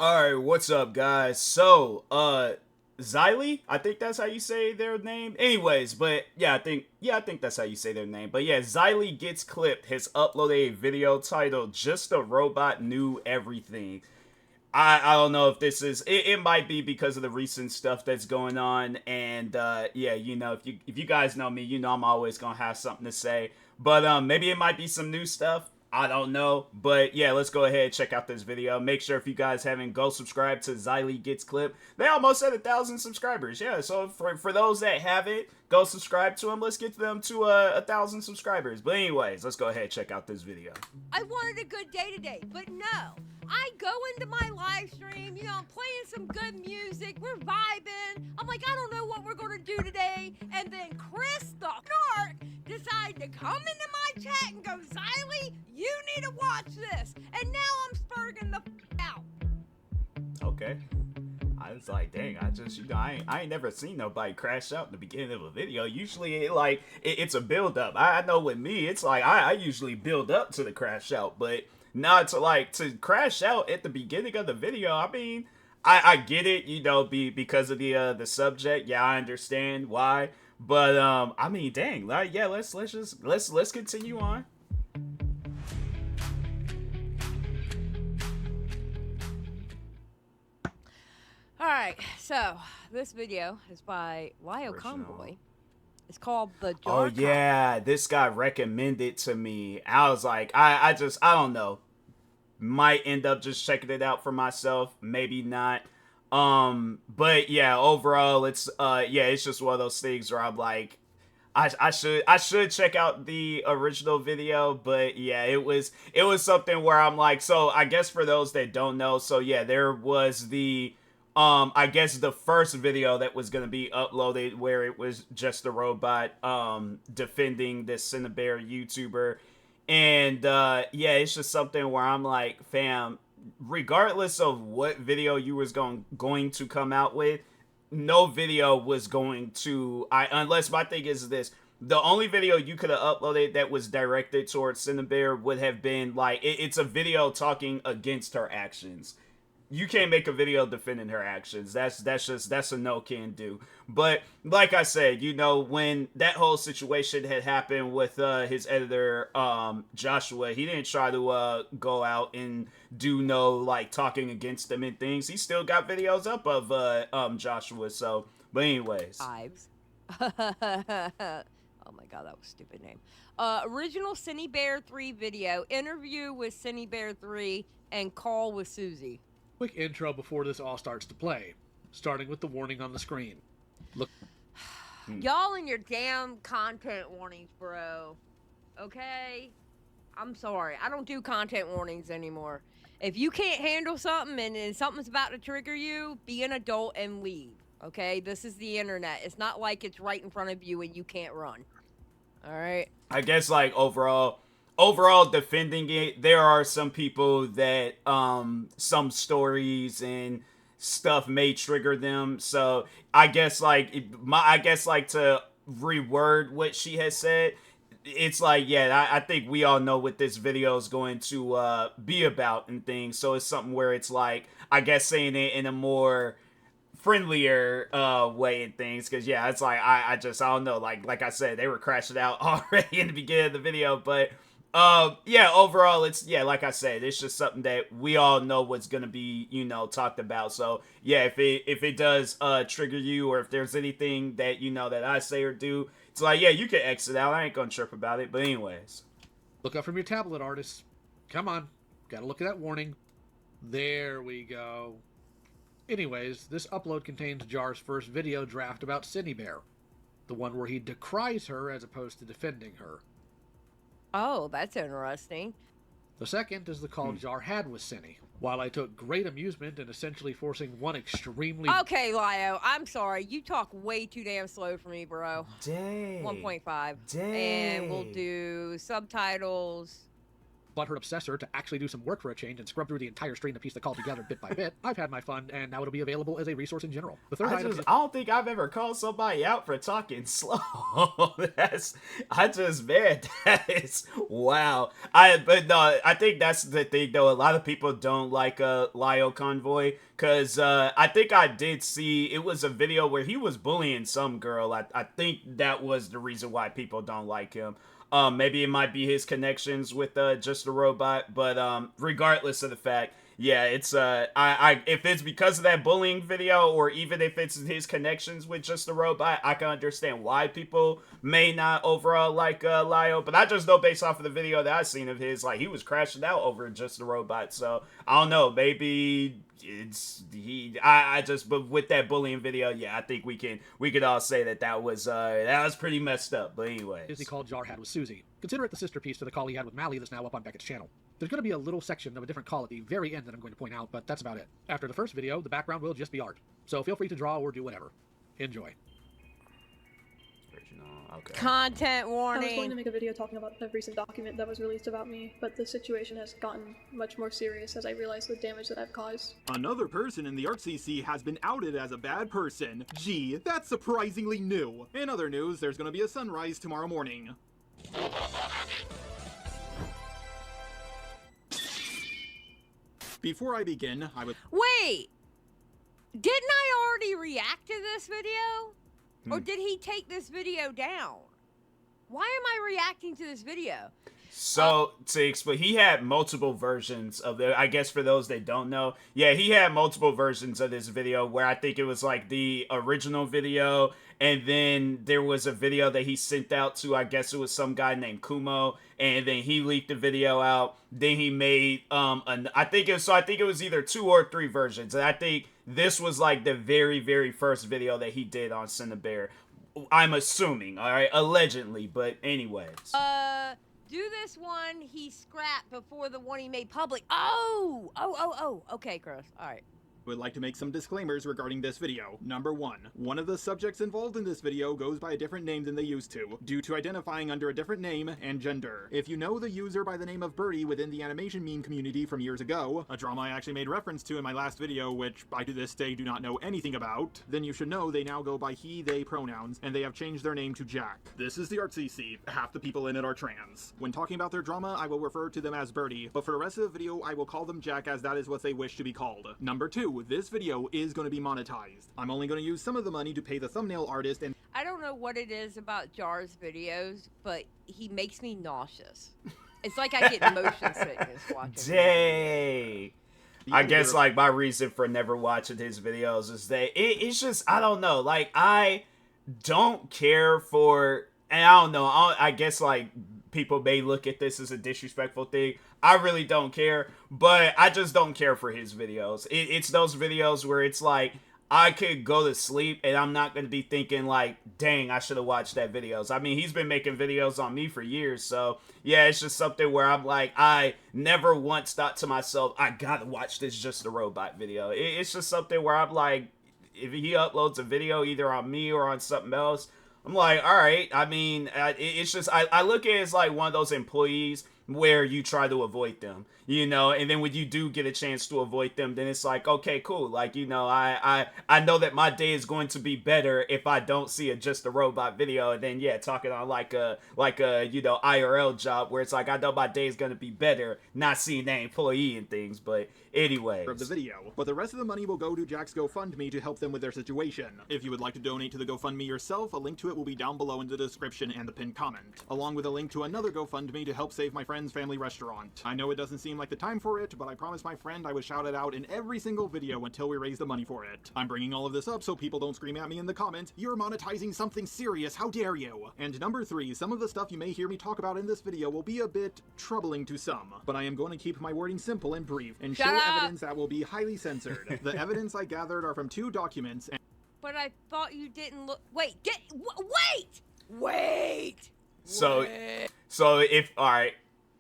Alright, what's up, guys? So, Xylee, I think that's how you say their name. Anyways, but I think that's how you say their name. But yeah, Xylee Gets Clipped has uploaded a video titled "Just a Robot Knew Everything." I don't know if this is it might be because of the recent stuff that's going on, and yeah, if you guys know me, I'm always gonna have something to say. But maybe it might be some new stuff. I don't know. But yeah, let's go ahead and check out this video. Make sure if you guys haven't, go subscribe to Xylee Gets Clipped. They almost had 1,000 subscribers. Yeah, so for those that haven't, go subscribe to them. Let's get them to 1,000 subscribers. But anyways, let's go ahead and check out this video. I wanted a good day today, but no. I go into my live stream, I'm playing some good music, we're vibing. I'm like, I don't know what we're gonna do today. And then Chris the Narc decided to come into my chat and go, Xylee, you need to watch this. And now I'm spurging the out. Okay. I was like, dang, I ain't never seen nobody crash out in the beginning of a video. Usually, it's a build up. I know with me, it's like I usually build up to the crash out, but not to crash out at the beginning of the video. I mean, I get it, because of the subject. Yeah, I understand why, but I mean, dang, yeah, let's continue on. Alright, so this video is by Lio Convoy. It's called The Jar Oh yeah, this guy recommended to me. I was like, I don't know. Might end up just checking it out for myself, maybe not. But yeah, overall it's it's just one of those things where I'm like, I should check out the original video, but yeah, it was something where I'm like, so I guess for those that don't know, so yeah, there was the I guess the first video that was going to be uploaded where it was just a robot defending this Cinnabear YouTuber. And yeah, it's just something where I'm like, fam, regardless of what video you was going to come out with, no video was going to unless my thing is this. The only video you could have uploaded that was directed towards Cinnabear would have been like it's a video talking against her actions. You can't make a video defending her actions. That's a no can do. But like I said, when that whole situation had happened with his editor Joshua, he didn't try to go out and do no like talking against them and things. He still got videos up of Joshua. So, but anyways, Ives. Oh my god, that was a stupid name. Original Cinnabear 3 video, interview with Cinnabear 3, and call with Susie. Quick intro before this all starts to play, starting with the warning on the screen. Look. Y'all and your damn content warnings, bro. Okay? I'm sorry. I don't do content warnings anymore. If you can't handle something and something's about to trigger you, be an adult and leave. Okay? This is the internet. It's not like it's right in front of you and you can't run. Alright? I guess like overall defending it, there are some people that some stories and stuff may trigger them, so I guess like to reword what she has said, it's like, yeah, I think we all know what this video is going to be about and things, so it's something where it's like, I guess saying it in a more friendlier way and things, because yeah, it's like I don't know, like I said, they were crashing out already in the beginning of the video, but yeah, overall, it's, yeah, like I said, it's just something that we all know what's gonna be, talked about. So yeah, if it does trigger you, or if there's anything that that I say or do, it's like, yeah, you can exit out. I ain't gonna trip about it. But anyways, look up from your tablet, artists. Come on, gotta look at that warning. There we go. Anyways, this upload contains Jar's first video draft about Cinnabear, the one where he decries her as opposed to defending her. Oh, that's interesting. The second is the call Jar had with Cinny. While I took great amusement in essentially forcing one extremely... Okay, Lio, I'm sorry. You talk way too damn slow for me, bro. Dang. 1.5. Dang. And we'll do subtitles. butthurt obsessor to actually do some work for a change and scrub through the entire stream to piece the call together bit by bit, I've had my fun, and now it'll be available as a resource in general. The third item I don't think I've ever called somebody out for talking slow. That is, wow. But no, I think that's the thing, though. A lot of people don't like Lio Convoy, because I think I did see, it was a video where he was bullying some girl. I think that was the reason why people don't like him. Maybe it might be his connections with Just a Robot, but regardless of the fact, yeah, it's if it's because of that bullying video, or even if it's his connections with Just a Robot, I can understand why people may not overall like Lio. But I just know, based off of the video that I've seen of his, like, he was crashing out over Just a Robot. So I don't know, maybe but with that bullying video, yeah, I think we could all say that was pretty messed up. But anyways, Disney call Jar had with Susie. Consider it the sister piece to the call he had with Mally that's now up on Beckett's channel. There's going to be a little section of a different call at the very end that I'm going to point out, but that's about it. After the first video, the background will just be art. So feel free to draw or do whatever. Enjoy. Okay. Content warning. I was going to make a video talking about a recent document that was released about me, but the situation has gotten much more serious as I realize the damage that I've caused. Another person in the ArtCC has been outed as a bad person. Gee, that's surprisingly new. In other news, there's gonna be a sunrise tomorrow morning. Before I begin, I would— Wait! Didn't I already react to this video? Or did he take this video down? Why am I reacting to this video? So, to explain, he had multiple versions of I guess for those that don't know, yeah, he had multiple versions of this video, where I think it was like the original video, and then there was a video that he sent out to, I guess it was some guy named Kumo, and then he leaked the video out. Then he made I think it was either 2 or 3 versions, and I think this was like the very, very first video that he did on Cinnabear. I'm assuming, all right, allegedly, but anyways. Do this one he scrapped before the one he made public. Oh, okay, Chris, all right. would like to make some disclaimers regarding this video. Number 1. One of the subjects involved in this video goes by a different name than they used to, due to identifying under a different name and gender. If you know the user by the name of Birdie within the animation meme community from years ago, a drama I actually made reference to in my last video, which I to this day do not know anything about, then you should know they now go by he, they pronouns, and they have changed their name to Jack. This is the ArtCC. Half the people in it are trans. When talking about their drama, I will refer to them as Birdie, but for the rest of the video, I will call them Jack, as that is what they wish to be called. Number 2. This video is going to be monetized. I'm only going to use some of the money to pay the thumbnail artist and— I don't know what it is about Jar's videos, but he makes me nauseous. It's like I get motion sickness watching. Dang. I guess like my reason for never watching his videos is that it's just, I don't know, like I don't care for, and I don't know, I guess like people may look at this as a disrespectful thing. I really don't care, but I just don't care for his videos. It's those videos where it's like, I could go to sleep and I'm not going to be thinking like, dang, I should have watched that videos. I mean, he's been making videos on me for years. So yeah, it's just something where I'm like, I never once thought to myself, I got to watch this Just a Robot video. It's just something where I'm like, if he uploads a video either on me or on something else, I'm like, all right. I mean, it's just, I look at it as like one of those employees where you try to avoid them, you know, and then when you do get a chance to avoid them, then it's like, okay, cool. Like, you know, I know that my day is going to be better if I don't see a Just a Robot video. And then, yeah, talking on like a, you know, IRL job where it's like, I know my day is going to be better not seeing that employee and things. But anyways, of the video, but the rest of the money will go to Jack's GoFundMe to help them with their situation. If you would like to donate to the GoFundMe yourself, a link to it will be down below in the description and the pinned comment, along with a link to another GoFundMe to help save my friend's family restaurant. I know it doesn't seem like the time for it, but I promised my friend I would shout it out in every single video until we raise the money for it. I'm bringing all of this up so people don't scream at me in the comments, "You're monetizing something serious, how dare you?" And number 3, some of the stuff you may hear me talk about in this video will be a bit troubling to some, but I am going to keep my wording simple and brief and show evidence that will be highly censored. The evidence I gathered are from 2 documents and— But I thought you didn't look. Wait. So if, all right,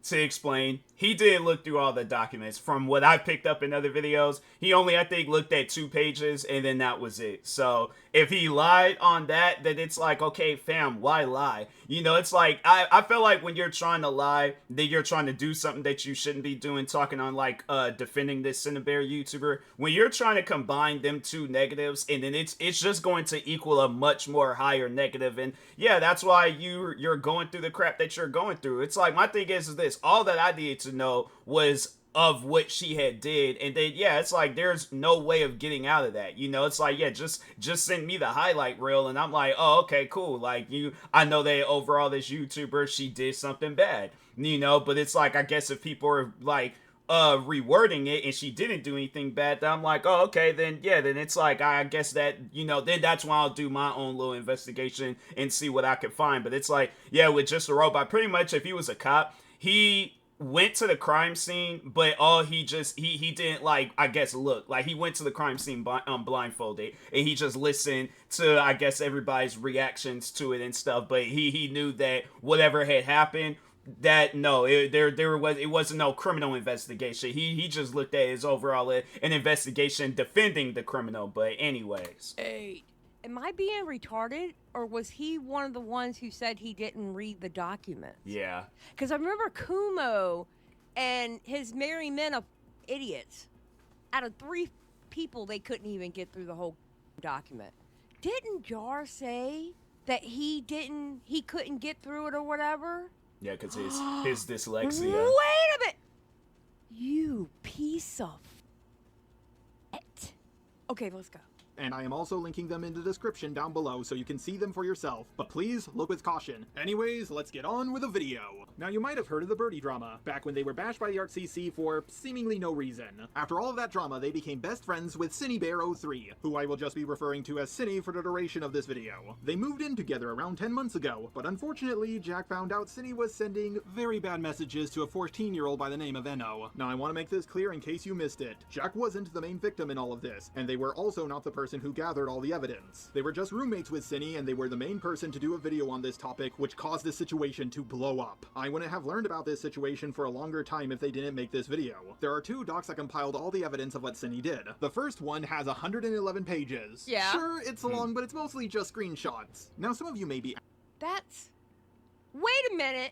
to explain, he did look through all the documents. From what I picked up in other videos, he only, I think, looked at 2 pages, and then that was it. So if he lied on that, then it's like, okay, fam, why lie? You know, it's like, I feel like when you're trying to lie, then you're trying to do something that you shouldn't be doing, talking on, like, defending this Cinebear YouTuber. When you're trying to combine them 2 negatives, and then it's just going to equal a much more higher negative, and yeah, that's why you're going through the crap that you're going through. It's like, my thing is this, all that I needed to know was of what she had did, and then yeah, it's like there's no way of getting out of that. You know, it's like, yeah, just send me the highlight reel, and I'm like, oh, okay, cool. Like, I know that overall this YouTuber, she did something bad, you know, but it's like, I guess if people are like rewording it and she didn't do anything bad, then I'm like, oh, okay, then yeah, then it's like, I guess that, you know, then that's when I'll do my own little investigation and see what I could find. But it's like, yeah, with Just a Robot, pretty much, if he was a cop, he went to the crime scene, but all he didn't, like, I guess, look, like, he went to the crime scene blindfolded, and he just listened to, I guess, everybody's reactions to it and stuff, but he knew that whatever had happened, that no, it wasn't no criminal investigation. He just looked at his overall an investigation defending the criminal. But anyways, hey, am I being retarded, or was he one of the ones who said he didn't read the documents? Yeah, because I remember Kumo and his merry men of idiots. Out of 3 people, they couldn't even get through the whole document. Didn't Jar say that he couldn't get through it or whatever? yeah, because his dyslexia. Wait a minute! You piece of it. Okay, let's go. And I am also linking them in the description down below so you can see them for yourself. But please look with caution. Anyways, let's get on with the video. Now, you might have heard of the Birdie drama, back when they were bashed by the ArtCC for seemingly no reason. After all of that drama, they became best friends with CineBear03, who I will just be referring to as Cine for the duration of this video. They moved in together around 10 months ago, but unfortunately, Jack found out Cine was sending very bad messages to a 14-year-old by the name of Enno. Now, I want to make this clear in case you missed it. Jack wasn't the main victim in all of this, and they were also not the person who gathered all the evidence. They were just roommates with Cine, and they were the main person to do a video on this topic, which caused this situation to blow up. I wouldn't have learned about this situation for a longer time if they didn't make this video. There are 2 docs that compiled all the evidence of what Cine did. The first one has 111 pages. Yeah. Sure, it's long, but it's mostly just screenshots. Now, some of you may be... Wait a minute.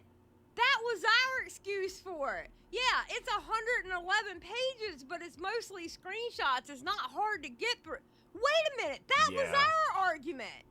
That was our excuse for it. Yeah, it's 111 pages, but it's mostly screenshots. It's not hard to get through. Wait a minute, that was our argument.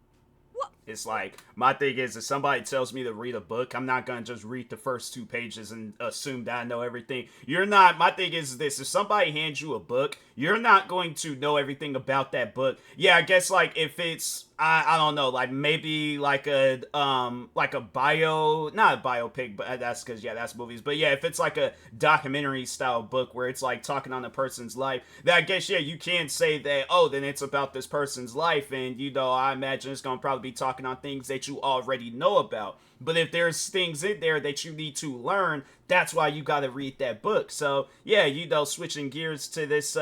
What? It's like, my thing is, if somebody tells me to read a book, I'm not gonna just read the first 2 pages and assume that I know everything. You're not, my thing is this, if somebody hands you a book, you're not going to know everything about that book. Yeah, I guess, like, if it's, I don't know, like, maybe, like a bio, not a biopic, but that's because, yeah, that's movies, but yeah, if it's like a documentary style book where it's, like, talking on a person's life, then I guess, yeah, you can say that, oh, then it's about this person's life, and, you know, I imagine it's gonna probably be talking on things that you already know about. But if there's things in there that you need to learn, that's why you gotta read that book. So yeah, you know, switching gears to this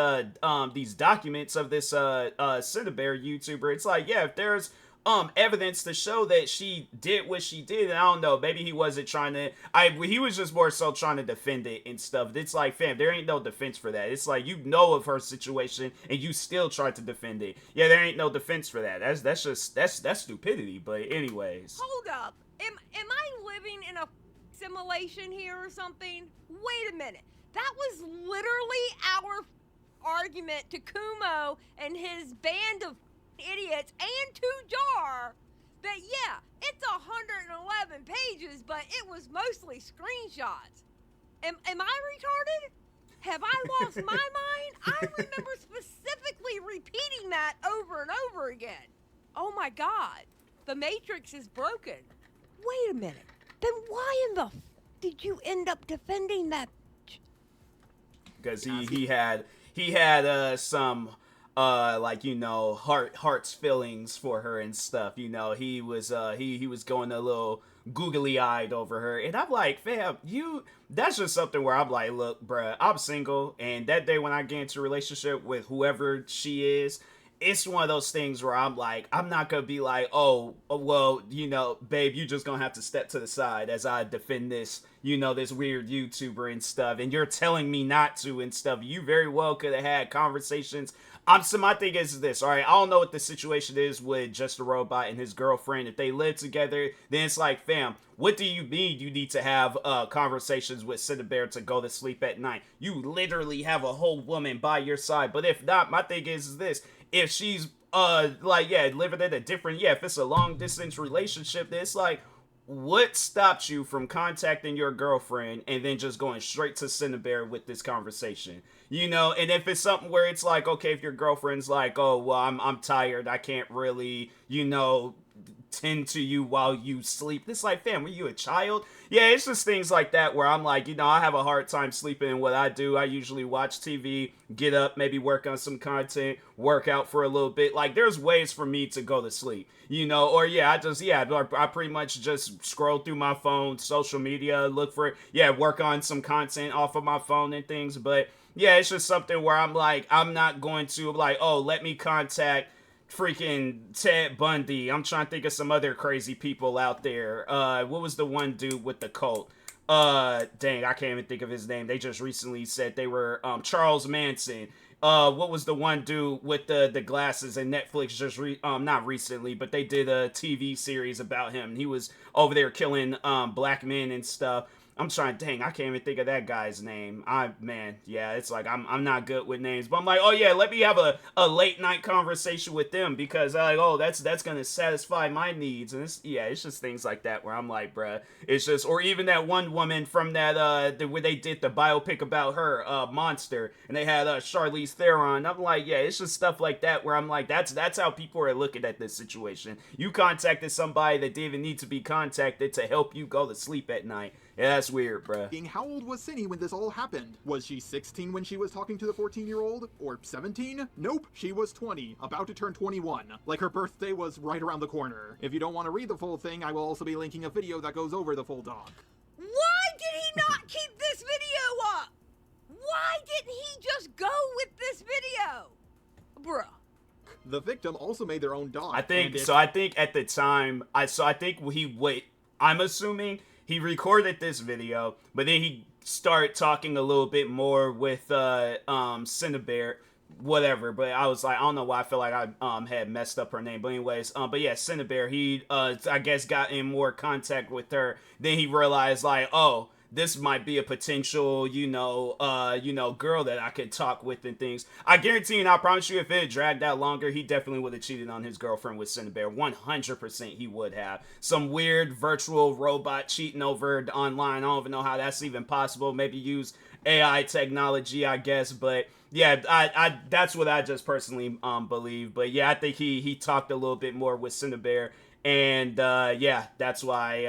these documents of this Cinebear YouTuber, it's like, yeah, if there's evidence to show that she did what she did, and I don't know, maybe he wasn't trying to, he was just more so trying to defend it and stuff. It's like, fam, there ain't no defense for that. It's like, you know of her situation and you still tried to defend it. Yeah, there ain't no defense for that. That's stupidity. But anyways, hold up. Am I living in a simulation here or something? Wait a minute. That was literally our argument to Kumo and his band of idiots and to Jar that, yeah, it's 111 pages, but it was mostly screenshots. Am I retarded? Have I lost my mind? I remember specifically repeating that over and over again. Oh my God. The Matrix is broken. Wait a minute. Then why in the did you end up defending that? Because he had some like, you know, heart's feelings for her and stuff. You know, he was going a little googly eyed over her, and I'm like, fam, that's just something where I'm like, look, bruh, I'm single, and that day when I get into a relationship with whoever she is, it's one of those things where I'm like, I'm not gonna be like, oh, well, you know, babe, you just gonna have to step to the side as I defend this, this weird YouTuber and stuff, and you're telling me not to and stuff. You very well could have had conversations. My thing is this, all right? I don't know what the situation is with Just a Robot and his girlfriend. If they live together, then it's like, fam, what do you mean you need to have conversations with Cinebear to go to sleep at night? You literally have a whole woman by your side. But if not, my thing is this: if she's living in a different, if it's a long distance relationship, then it's like, what stops you from contacting your girlfriend and then just going straight to Cinebear with this conversation? And if it's something where it's like, okay, if your girlfriend's like, oh, well, I'm tired, I can't really, tend to you while you sleep. It's like, fam, were you a child? Yeah, it's just things like that where I'm like, I have a hard time sleeping in what I do. I usually watch TV, get up, maybe work on some content, work out for a little bit. Like, there's ways for me to go to sleep, I pretty much just scroll through my phone, social media, look for, work on some content off of my phone and things. But yeah, it's just something where I'm like, I'm not going to like, oh, let me contact freaking Ted Bundy. I'm trying to think of some other crazy people out there. What was the one dude with the cult? Dang, I can't even think of his name. They just recently said they were Charles Manson. What was the one dude with the glasses, and Netflix just not recently, but they did a TV series about him. He was over there killing black men and stuff. I'm trying, dang, I can't even think of that guy's name. It's like, I'm not good with names, but I'm like, oh yeah, let me have a late night conversation with them, because like, oh, that's gonna satisfy my needs. And it's just things like that where I'm like, bruh, it's just, or even that one woman from that, where they did the biopic about her, Monster, and they had Charlize Theron. I'm like, yeah, it's just stuff like that where I'm like, that's how people are looking at this situation. You contacted somebody that didn't even need to be contacted to help you go to sleep at night. Yeah, that's weird, bruh. How old was Cindy when this all happened? Was she 16 when she was talking to the 14-year-old? Or 17? Nope, she was 20, about to turn 21. Like, her birthday was right around the corner. If you don't want to read the full thing, I will also be linking a video that goes over the full doc. Why did he not keep this video up? Why didn't he just go with this video? Bruh. The victim also made their own doc. I think at the time, I'm assuming he recorded this video, but then he started talking a little bit more with Cinebear, whatever. But I was like, I don't know why I feel like I had messed up her name. But anyways, Cinebear, he I guess got in more contact with her. Then he realized like, oh, this might be a potential, girl that I could talk with and things. I guarantee and I promise you, if it had dragged out longer, he definitely would have cheated on his girlfriend with Cinebear. 100% he would have. Some weird virtual robot cheating over online. I don't even know how that's even possible. Maybe use AI technology, I guess. But yeah, I that's what I just personally believe. But yeah, I think he talked a little bit more with Cinebear. And, that's why,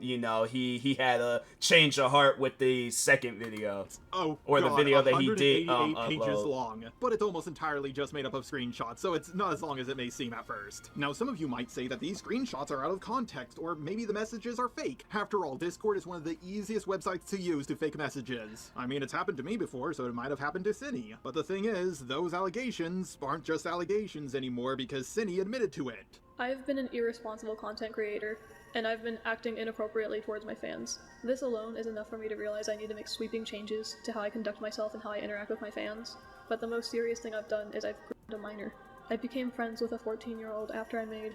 he had a change of heart with the second video. Oh, or God, the video that he did pages long. But it's almost entirely just made up of screenshots, so it's not as long as it may seem at first. Now, some of you might say that these screenshots are out of context, or maybe the messages are fake. After all, Discord is one of the easiest websites to use to fake messages. I mean, it's happened to me before, so it might have happened to Cinny. But the thing is, those allegations aren't just allegations anymore because Cinny admitted to it. I've been an irresponsible content creator, and I've been acting inappropriately towards my fans. This alone is enough for me to realize I need to make sweeping changes to how I conduct myself and how I interact with my fans. But the most serious thing I've done is I've groomed a minor. I became friends with a 14-year-old after I made...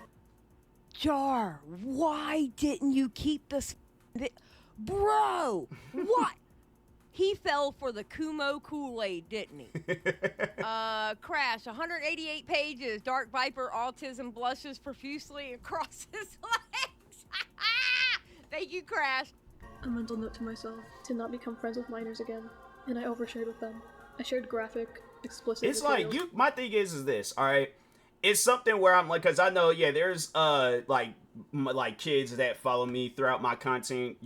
Jar, why didn't you keep this... Bro, what? He fell for the Kumo Kool-Aid, didn't he? Crash, 188 pages. Dark Viper, autism, blushes profusely across his legs. Thank you, Crash. A mental note to myself to not become friends with minors again, and I overshared with them. I shared graphic, explicit It's material. like, my thing is this, alright? It's something where I'm like, because I know, there's, like kids that follow me throughout my content,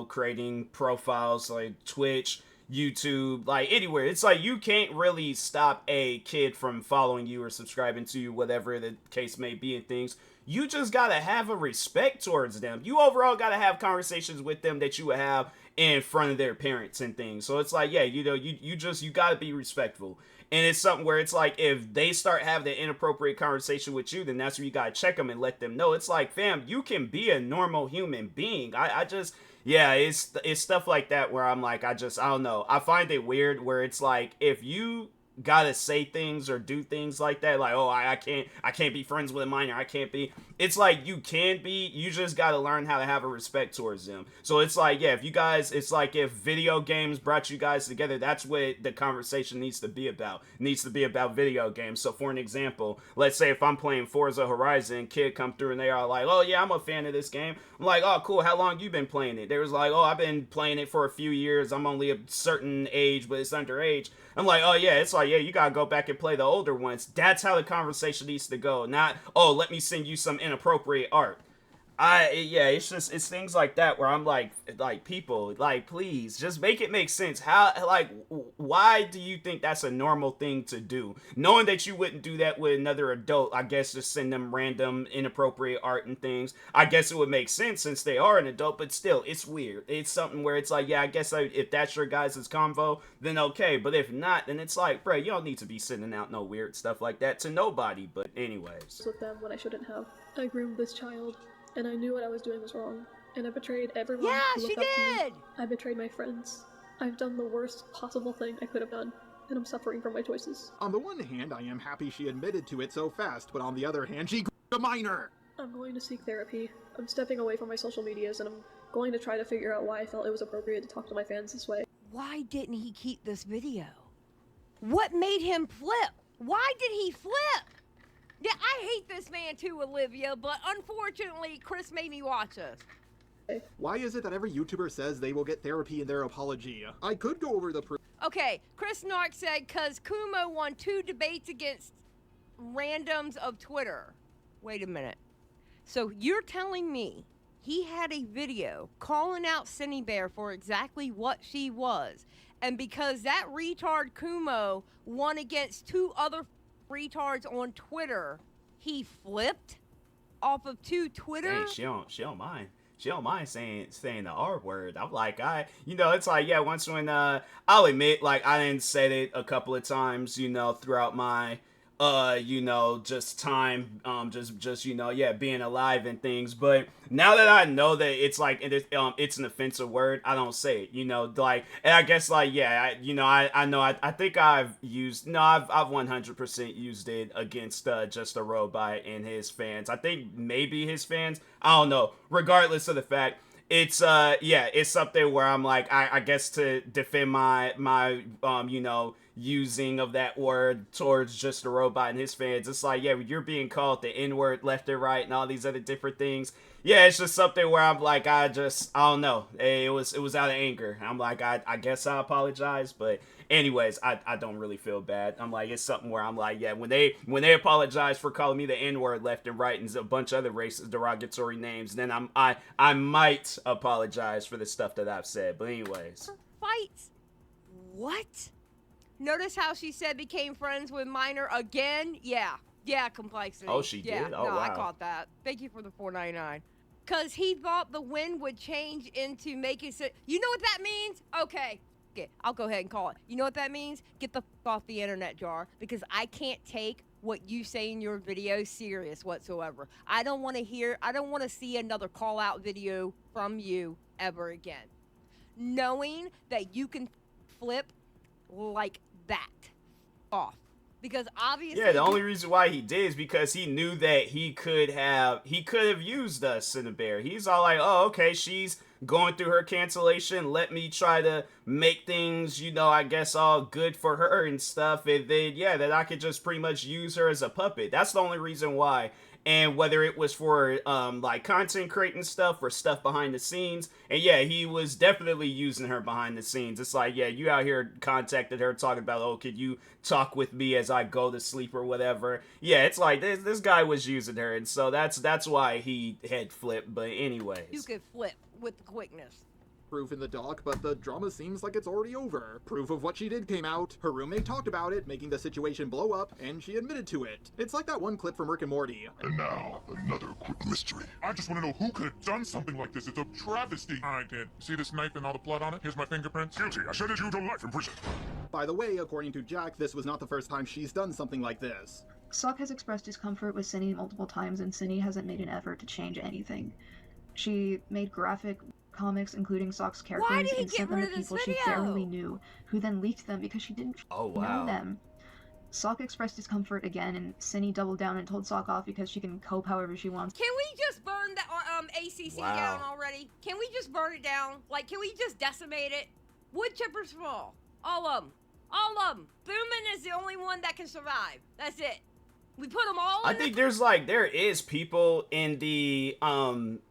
creating profiles like Twitch, YouTube, like anywhere. It's like you can't really stop a kid from following you or subscribing to you, whatever the case may be and things. You just gotta have a respect towards them. You overall gotta have conversations with them that you would have in front of their parents and things. So it's like, you gotta be respectful. And it's something where it's like, if they start having an inappropriate conversation with you, then that's where you gotta check them and let them know. It's like, fam, you can be a normal human being. yeah, it's stuff like that where I'm like, I don't know. I find it weird where it's like, if you gotta say things or do things like that, like, oh, I can't be friends with a minor, I can't be, it's like, you can be, you just gotta learn how to have a respect towards them. So it's like, yeah, if you guys, it's like, if video games brought you guys together, that's what the conversation needs to be about. It needs to be about video games. So for an example, let's say if I'm playing Forza Horizon, kid come through and they are like, oh yeah, I'm a fan of this game. I'm like, oh cool, how long you been playing it? They was like, oh, I've been playing it for a few years, I'm only a certain age, but it's underage. I'm like, oh yeah, it's like, yeah, you gotta go back and play the older ones. That's how the conversation needs to go. Not, oh, let me send you some inappropriate art. Yeah, it's things like that where I'm like people, like, please just make it make sense. How, like, why do you think that's a normal thing to do? Knowing that you wouldn't do that with another adult, I guess just send them random inappropriate art and things. I guess it would make sense since they are an adult, but still, it's weird. It's something where it's like, yeah, I guess if that's your guys' convo, then okay. But if not, then it's like, bro, you don't need to be sending out no weird stuff like that to nobody. But anyways. With them when I shouldn't have. I groomed this child. And I knew what I was doing was wrong. And I betrayed everyone Yeah, who she looked up to me. did! I betrayed my friends. I've done the worst possible thing I could have done. And I'm suffering from my choices. On the one hand, I am happy she admitted to it so fast, but on the other hand, she a minor! I'm going to seek therapy. I'm stepping away from my social medias, and I'm going to try to figure out why I felt it was appropriate to talk to my fans this way. Why didn't he keep this video? What made him flip? Why did he flip? Yeah, I hate this man too, Olivia, but unfortunately, Chris made me watch this. Why is it that every YouTuber says they will get therapy in their apology? I could go over the proof. Okay, Chris Nark said, cause Kumo won 2 debates against randoms of Twitter. Wait a minute. So you're telling me he had a video calling out Cindy Bear for exactly what she was, and because that retard Kumo won against 2 other retards on Twitter, he flipped off of 2 Twitter? Dang, she don't mind. She don't mind saying the R word. I'm like, it's like, yeah, once when, I'll admit, like, I didn't say it a couple of times, throughout my, just time, being alive and things. But now that I know that it's like, it's an offensive word, I don't say it, like, and I guess, like, yeah, I think I've 100% used it against, Just a Robot and his fans. I think maybe his fans, I don't know, regardless of the fact, it's it's something where I'm like, I guess to defend my using of that word towards Just a Robot and his fans, it's like, yeah, you're being called the N-word left and right and all these other different things. Yeah, it's just something where I'm like, I don't know. It was out of anger. I'm like, I guess I apologize, but anyways, I don't really feel bad. I'm like, it's something where I'm like, yeah, when they apologize for calling me the N-word left and right and a bunch of other racist derogatory names, then I might apologize for the stuff that I've said. But anyways. Fights. What? Notice how she said became friends with minor again? Yeah, complexity. Oh, she did? Oh, no, wow. I caught that. Thank you for the $4.99. Because he thought the win would change into making it. You know what that means? Okay, I'll go ahead and call it. You know what that means? Get the f off the internet, Jar. Because I can't take what you say in your video serious whatsoever. I don't want to see another call out video from you ever again. Knowing that you can flip like that off, because obviously, yeah, the only reason why he did is because he knew that he could have used Cindy Bear. He's all like, oh, okay, she's going through her cancellation, let me try to make things, I guess all good for her and stuff, and then that I could just pretty much use her as a puppet. That's the only reason why. And whether it was for, like, content creating stuff or stuff behind the scenes. And, yeah, he was definitely using her behind the scenes. It's like, yeah, you out here contacted her talking about, oh, could you talk with me as I go to sleep or whatever. Yeah, it's like, this guy was using her. And so that's why he had flipped. But anyways. You could flip with quickness. Proof in the doc, but the drama seems like it's already over. Proof of what she did came out, her roommate talked about it, making the situation blow up, and she admitted to it. It's like that one clip from Rick and Morty. And now, another quick mystery. I just want to know who could have done something like this. It's a travesty. I did. See this knife and all the blood on it? Here's my fingerprints. Guilty. I sentenced you to life in prison. By the way, according to Jack, this was not the first time she's done something like this. Sock has expressed discomfort with Cindy multiple times, and Cindy hasn't made an effort to change anything. She made graphic comics, including Sock's Why characters, did he and get sent them rid to of this people she video? barely knew, who then leaked them because she didn't Oh, know wow. them. Sock expressed discomfort again, and Cindy doubled down and told Sock off because she can cope however she wants. Can we just burn that ACC Wow. down already? Can we just burn it down? Like, can we just decimate it? Wood chippers fall. All of them. All of them. Boomin is the only one that can survive. That's it. We put them all in I think there is people in the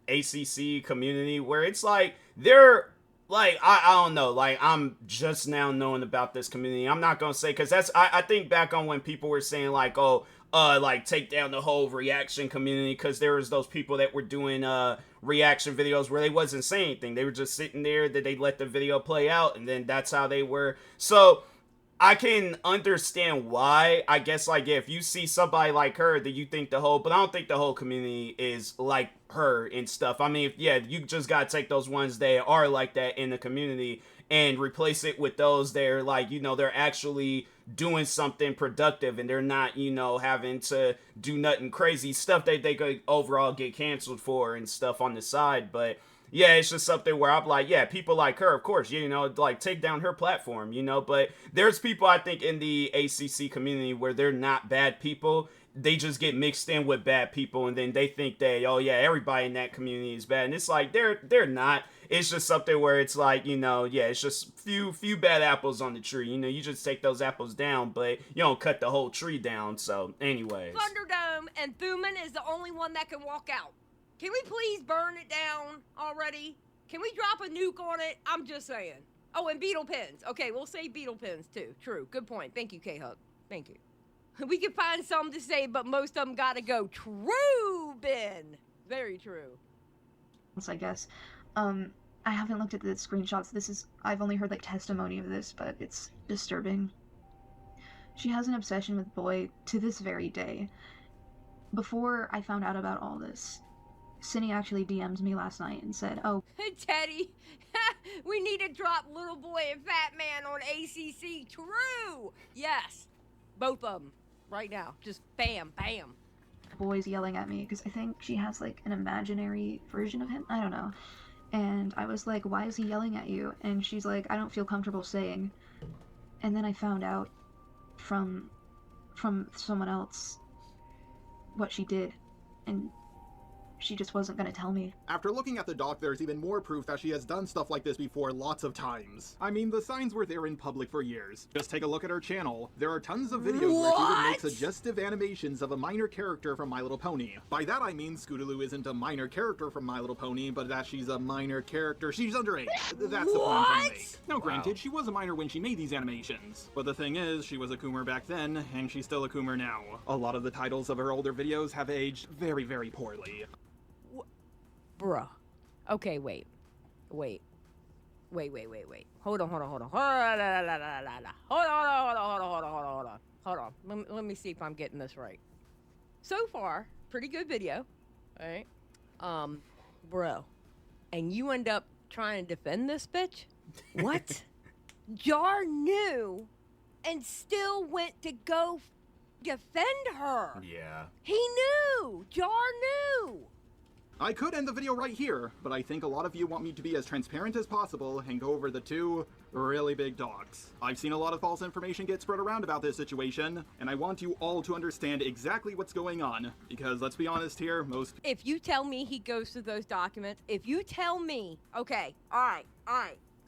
ACC community where it's like they're like I don't know, like I'm just now knowing about this community. I'm not gonna say, because I think back on when people were saying like, oh, like take down the whole reaction community, because there was those people that were doing reaction videos where they wasn't saying anything. They were just sitting there, that they let the video play out, and then that's how they were. So I can understand why. I guess, like, if you see somebody like her, that you think but I don't think the whole community is like her and stuff. I mean, you just gotta take those ones that are like that in the community and replace it with those that are like, they're actually doing something productive, and they're not, having to do nothing crazy stuff that they could overall get canceled for and stuff on the side. But yeah, it's just something where I'm like, yeah, people like her, of course, like take down her platform, but there's people, I think, in the ACC community where they're not bad people. They just get mixed in with bad people, and then they think that, oh yeah, everybody in that community is bad. And it's like, they're not. It's just something where it's like, it's just few bad apples on the tree. You just take those apples down, but you don't cut the whole tree down. So anyways. Thunderdome, and Thuman is the only one that can walk out. Can we please burn it down already? Can we drop a nuke on it? I'm just saying. Oh, and beetle pins. Okay, we'll say beetle pins too. True. Good point. Thank you, K-Hug. Thank you. We can find some to say, but most of them gotta go. True, Ben. Very true. I guess. I haven't looked at the screenshots. I've only heard like testimony of this, but it's disturbing. She has an obsession with Boy to this very day. Before I found out about all this, Cindy actually DM'd me last night and said, oh, Teddy, we need to drop Little Boy and Fat Man on ACC. True. Yes. Both of them. Right now. Just bam, bam. Boy's yelling at me, because I think she has like an imaginary version of him. I don't know. And I was like, why is he yelling at you? And she's like, I don't feel comfortable saying. And then I found out from someone else what she did, and she just wasn't gonna tell me. After looking at the doc, there's even more proof that she has done stuff like this before lots of times. I mean, the signs were there in public for years. Just take a look at her channel. There are tons of videos where she would make suggestive animations of a minor character from My Little Pony. By that I mean Scootaloo isn't a minor character from My Little Pony, but that she's a minor character. She's underage. That's the point I'm trying to make. Now granted, she was a minor when she made these animations. But the thing is, she was a Coomer back then, and she's still a Coomer now. A lot of the titles of her older videos have aged very, very poorly. Bruh. Okay, wait. Hold on. Hold on. Let me see if I'm getting this right. So far, pretty good video. Alright. Bro. And you end up trying to defend this bitch? What? Jar knew and still went to go defend her. Yeah. He knew. Jar knew. I could end the video right here, but I think a lot of you want me to be as transparent as possible and go over the two really big dogs. I've seen a lot of false information get spread around about this situation, and I want you all to understand exactly what's going on, because let's be honest here, If you tell me he goes through those documents, if you tell me, okay, alright,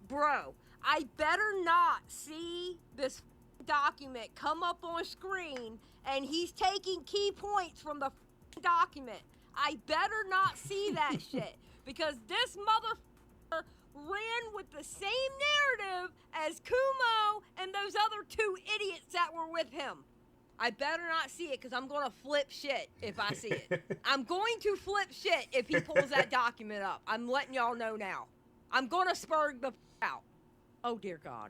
bro, I better not see this document come up on screen and he's taking key points from the document. I better not see that shit, because this motherfucker ran with the same narrative as Kumo and those other two idiots that were with him. I better not see it, because I'm going to flip shit if I see it. I'm going to flip shit if he pulls that document up. I'm letting y'all know now. I'm going to spurg the out. Oh, dear God.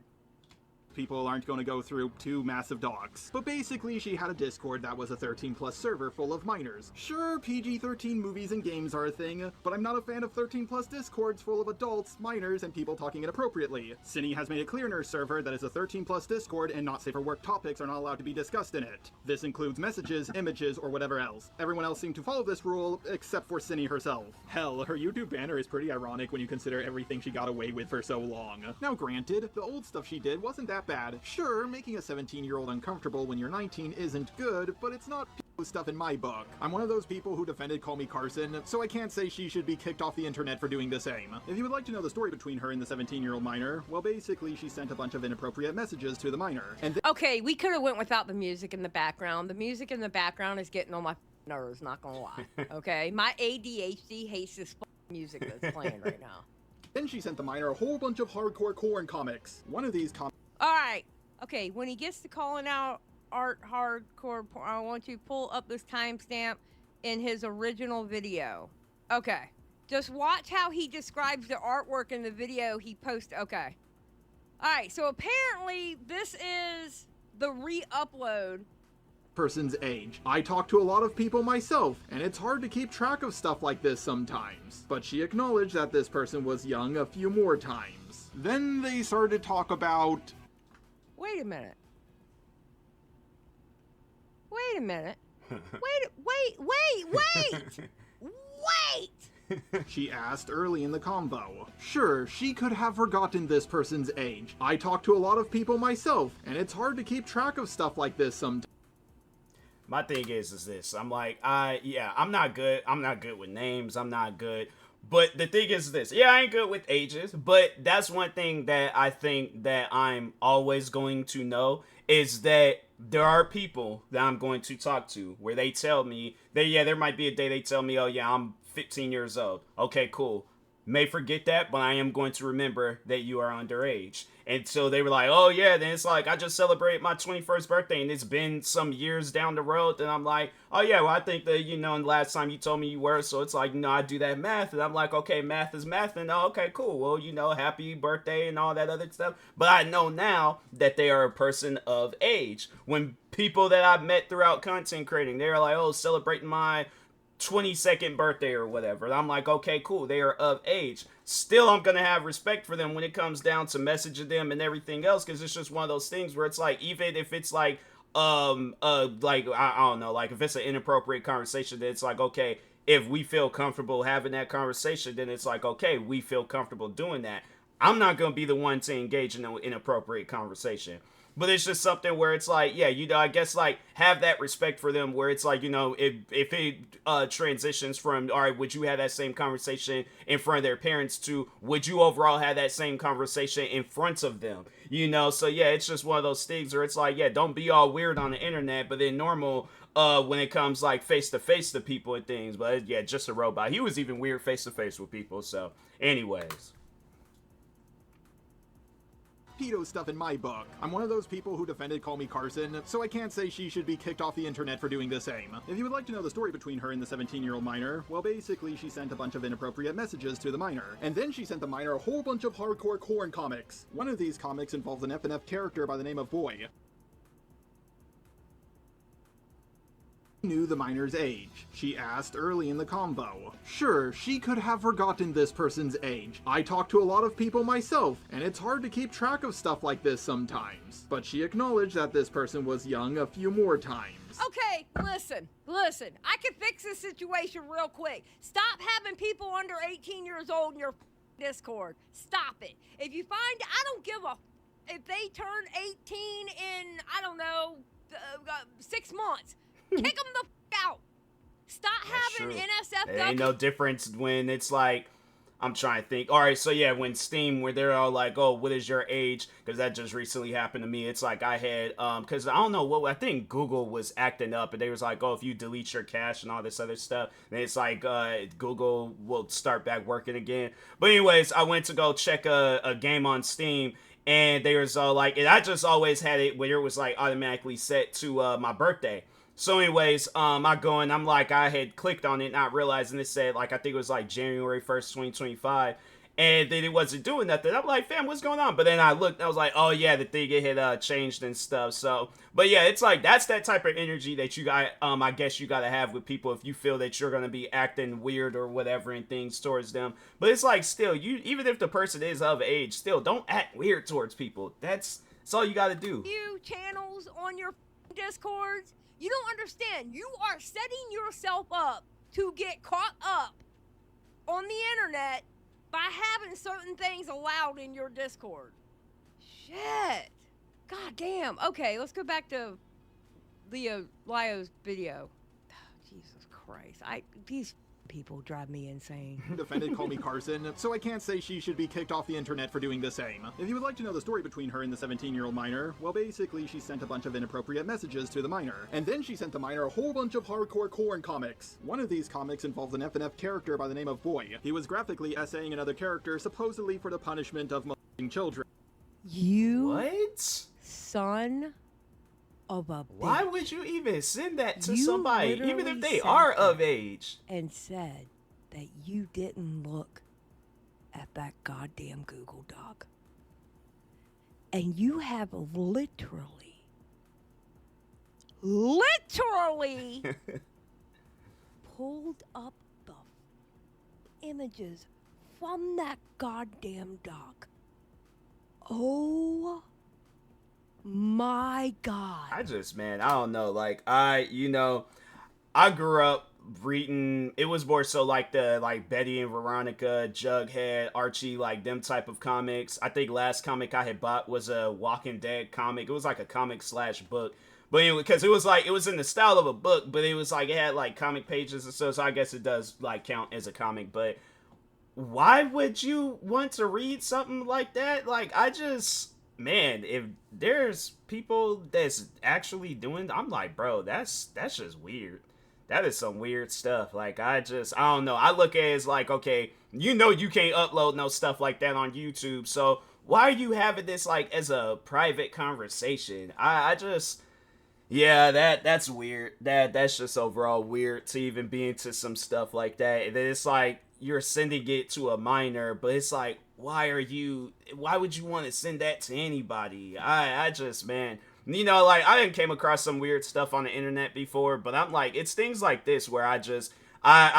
people aren't going to go through 2 massive docs. But basically, she had a Discord that was a 13+ server full of minors. Sure, PG-13 movies and games are a thing, but I'm not a fan of 13+ Discords full of adults, minors, and people talking inappropriately. Cine has made it clear in her server that it's a 13+ Discord and not safe for work topics are not allowed to be discussed in it. This includes messages, images, or whatever else. Everyone else seemed to follow this rule, except for Cine herself. Hell, her YouTube banner is pretty ironic when you consider everything she got away with for so long. Now granted, the old stuff she did wasn't that bad. Sure, making a 17-year-old uncomfortable when you're 19 isn't good, but it's not stuff in my book. I'm one of those people who defended Call Me Carson, so I can't say she should be kicked off the internet for doing the same. If you would like to know the story between her and the 17-year-old minor, well basically she sent a bunch of inappropriate messages to the minor. And okay, we could have went without the music in the background. The music in the background is getting on my nerves, not gonna lie. Okay? My ADHD hates this music that's playing right now. Then she sent the minor a whole bunch of hardcore corn comics. One of these Alright. Okay, when he gets to calling out art hardcore, I want you to pull up this timestamp in his original video. Okay. Just watch how he describes the artwork in the video he posted. Okay. Alright, so apparently this is the re-upload. person's age. I talk to a lot of people myself, and it's hard to keep track of stuff like this sometimes. But she acknowledged that this person was young a few more times. Then they started to talk about... Wait a minute. Wait a minute. Wait! She asked early in the convo. Sure, she could have forgotten this person's age. I talk to a lot of people myself, and it's hard to keep track of stuff like this sometimes. My thing is this. I'm like, I'm not good. I'm not good with names. I'm not good. But the thing is this. Yeah, I ain't good with ages. But that's one thing that I think that I'm always going to know is that there are people that I'm going to talk to where they tell me that, yeah, there might be a day they tell me, oh, yeah, I'm 15 years old. Okay, cool. May forget that, but I am going to remember that you are underage. And so they were like, oh yeah, then it's like, I just celebrated my 21st birthday and it's been some years down the road. And I'm like, oh yeah, well I think that, and the last time you told me you were, so it's like, I do that math. And I'm like, okay, math is math. And okay, cool. Well, happy birthday and all that other stuff. But I know now that they are a person of age. When people that I've met throughout content creating, they're like, oh, celebrating my 22nd birthday or whatever. And I'm like, okay, cool. They are of age. Still, I'm going to have respect for them when it comes down to messaging them and everything else. Because it's just one of those things where it's like, even if it's like, I don't know, like if it's an inappropriate conversation, then it's like, okay, if we feel comfortable having that conversation, then it's like, okay, we feel comfortable doing that. I'm not going to be the one to engage in an inappropriate conversation. But it's just something where it's like, yeah, I guess like have that respect for them where it's like, if it transitions from, all right, would you have that same conversation in front of their parents to would you overall have that same conversation in front of them? So yeah, it's just one of those things where it's like, yeah, don't be all weird on the internet, but then normal when it comes like face to face to people and things. But yeah, just a robot. He was even weird face to face with people. So anyways. Pedo stuff in my book. I'm one of those people who defended Call Me Carson, so I can't say she should be kicked off the internet for doing the same. If you would like to know the story between her and the 17-year-old minor, well basically she sent a bunch of inappropriate messages to the minor. And then she sent the minor a whole bunch of hardcore corn comics. One of these comics involves an FNF character by the name of Boy. Knew the minor's age. She asked early in the convo. Sure, she could have forgotten this person's age. I talk to a lot of people myself, and it's hard to keep track of stuff like this sometimes. But she acknowledged that this person was young a few more times. Okay, listen. I can fix this situation real quick. Stop having people under 18 years old in your Discord. Stop it. If you find, I don't give a, if they turn 18 in, I don't know, 6 months, kick them the out. Stop having NSFW. There ain't no difference when it's like, I'm trying to think. All right, so yeah, when Steam, where they're all like, oh, what is your age? Because that just recently happened to me. It's like I had, because I don't know what, I think Google was acting up, and they was like, oh, if you delete your cache and all this other stuff, then it's like Google will start back working again. But anyways, I went to go check a game on Steam, and they was all like, and I just always had it where it was like automatically set to my birthday. So anyways, I go and I'm like, I had clicked on it not realizing it said like, I think it was like January 1st, 2025. and then it wasn't doing nothing. I'm like, fam, what's going on? But then I looked, I was like, oh yeah, the thing it had changed and stuff. So, but yeah, it's like that's that type of energy that you got. I guess you gotta have with people if you feel that you're gonna be acting weird or whatever and things towards them. But it's like still, you even if the person is of age, still don't act weird towards people. That's all you gotta do. You channels on your Discords, you don't understand. You are setting yourself up to get caught up on the internet by having certain things allowed in your Discord. Shit. God damn. Okay, let's go back to Lio's video. Jesus Christ. These people drive me insane. Defendant Call Me Carson, so I can't say she should be kicked off the internet for doing the same. If you would like to know the story between her and the 17-year-old minor, well basically she sent a bunch of inappropriate messages to the minor. And then she sent the minor a whole bunch of hardcore corn comics. One of these comics involves an FNF character by the name of Boy. He was graphically essaying another character supposedly for the punishment of molesting children. You What? son of a bitch. Why would you even send that to You somebody, even if literally they sent are that. of age? And said that you didn't look at that goddamn Google Doc. And you have literally pulled up the images from that goddamn doc. Oh my God. I don't know. Like, I grew up reading, it was more so like the, like, Betty and Veronica, Jughead, Archie, like, them type of comics. I think last comic I had bought was a Walking Dead comic. It was like a comic / book. But anyway, because it was like, it was in the style of a book, but it was like, it had like comic pages and stuff, so I guess it does like count as a comic. But why would you want to read something like that? Like, man, if there's people that's actually doing, I'm like, bro, that's just weird. That is some weird stuff. Like, I don't know. I look at it as like, okay, you can't upload no stuff like that on YouTube, so why are you having this like as a private conversation? Yeah, that's weird. That's just overall weird to even be into some stuff like that. And then it's like you're sending it to a minor, but it's like, why would you want to send that to anybody? I just, man, like, I didn't came across some weird stuff on the internet before, but I'm like, it's things like this where I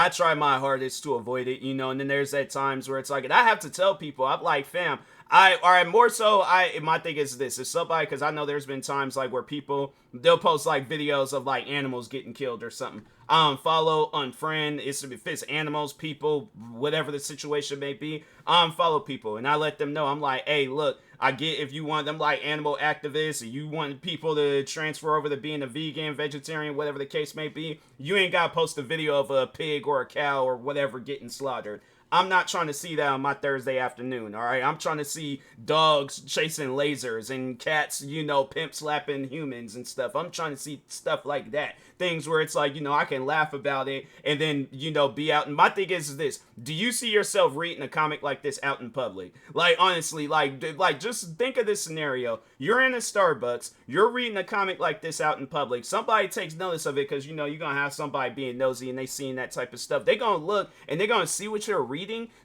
try my hardest to avoid it, and then there's at times where it's like, and I have to tell people, I'm like, fam, my thing is this, is somebody, because I know there's been times like where people, they'll post like videos of like animals getting killed or something. Follow, unfriend, if it's animals, people, whatever the situation may be, follow people, and I let them know, I'm like, hey, look, I get if you want them like animal activists, and you want people to transfer over to being a vegan, vegetarian, whatever the case may be, you ain't gotta post a video of a pig or a cow or whatever getting slaughtered. I'm not trying to see that on my Thursday afternoon, all right? I'm trying to see dogs chasing lasers and cats, pimp slapping humans and stuff. I'm trying to see stuff like that. Things where it's like, I can laugh about it and then, be out. And my thing is this. Do you see yourself reading a comic like this out in public? Like, honestly, like just think of this scenario. You're in a Starbucks. You're reading a comic like this out in public. Somebody takes notice of it because, you're going to have somebody being nosy and they seeing that type of stuff. They're going to look and they're going to see what you're reading.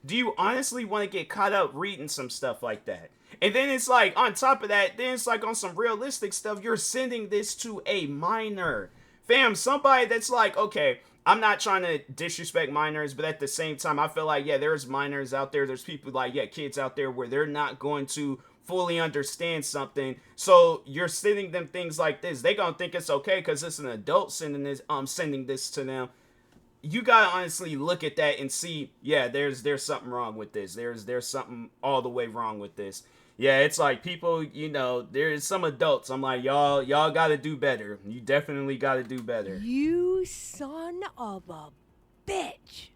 Do you honestly want to get caught up reading some stuff like that? And then it's like, on top of that, then it's like on some realistic stuff, you're sending this to a minor. Fam, somebody that's like, okay, I'm not trying to disrespect minors, but at the same time, I feel like, yeah, there's minors out there. There's people like, yeah, kids out there where they're not going to fully understand something. So you're sending them things like this. They gonna think it's okay because it's an adult sending this to them. You gotta honestly look at that and see, yeah, there's something wrong with this. There's something all the way wrong with this. Yeah, it's like people, there's some adults. I'm like, y'all gotta do better. You definitely gotta do better. You son of a bitch.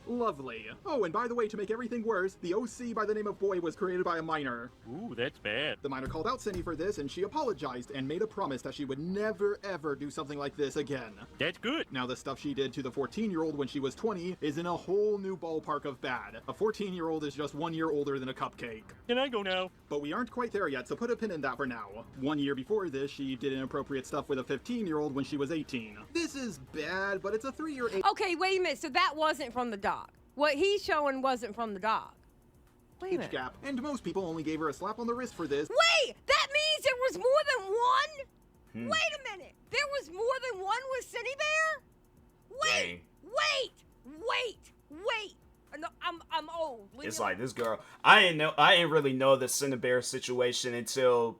Lovely. Oh, and by the way, to make everything worse, the OC by the name of Boy was created by a minor. Ooh, that's bad. The minor called out Cindy for this, and she apologized and made a promise that she would never, ever do something like this again. That's good. Now, the stuff she did to the 14-year-old when she was 20 is in a whole new ballpark of bad. A 14-year-old is just 1 year older than a cupcake. Can I go now? But we aren't quite there yet, so put a pin in that for now. 1 year before this, she did inappropriate stuff with a 15-year-old when she was 18. This is bad, but it's a 3-year... Okay, wait a minute. So that wasn't from the doc. What he's showing wasn't from the doc. Wait a minute. gap, and most people only gave her a slap on the wrist for this. Wait! That means there was more than one? Wait a minute! There was more than one with Cindy Bear? Wait! Dang. Wait! No, I'm old. It's like this girl. I didn't really know the Cinebear situation until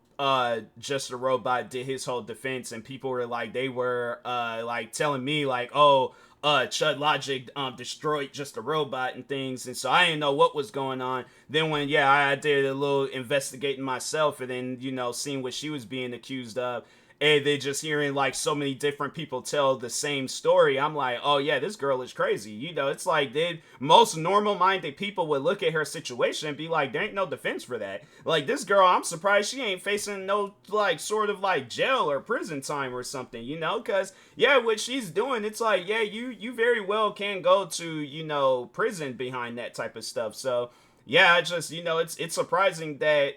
Just a Robot did his whole defense, and people were like, they were like telling me like, oh, Chud Logic destroyed Just a Robot and things, and so I didn't know what was going on. Then when I did a little investigating myself, and then seeing what she was being accused of. And then just hearing like so many different people tell the same story, I'm like, oh yeah, this girl is crazy. It's like most normal-minded people would look at her situation and be like, there ain't no defense for that. Like this girl, I'm surprised she ain't facing no like sort of like jail or prison time or something, because what she's doing, it's like, you very well can go to prison behind that type of stuff. So I just it's surprising that.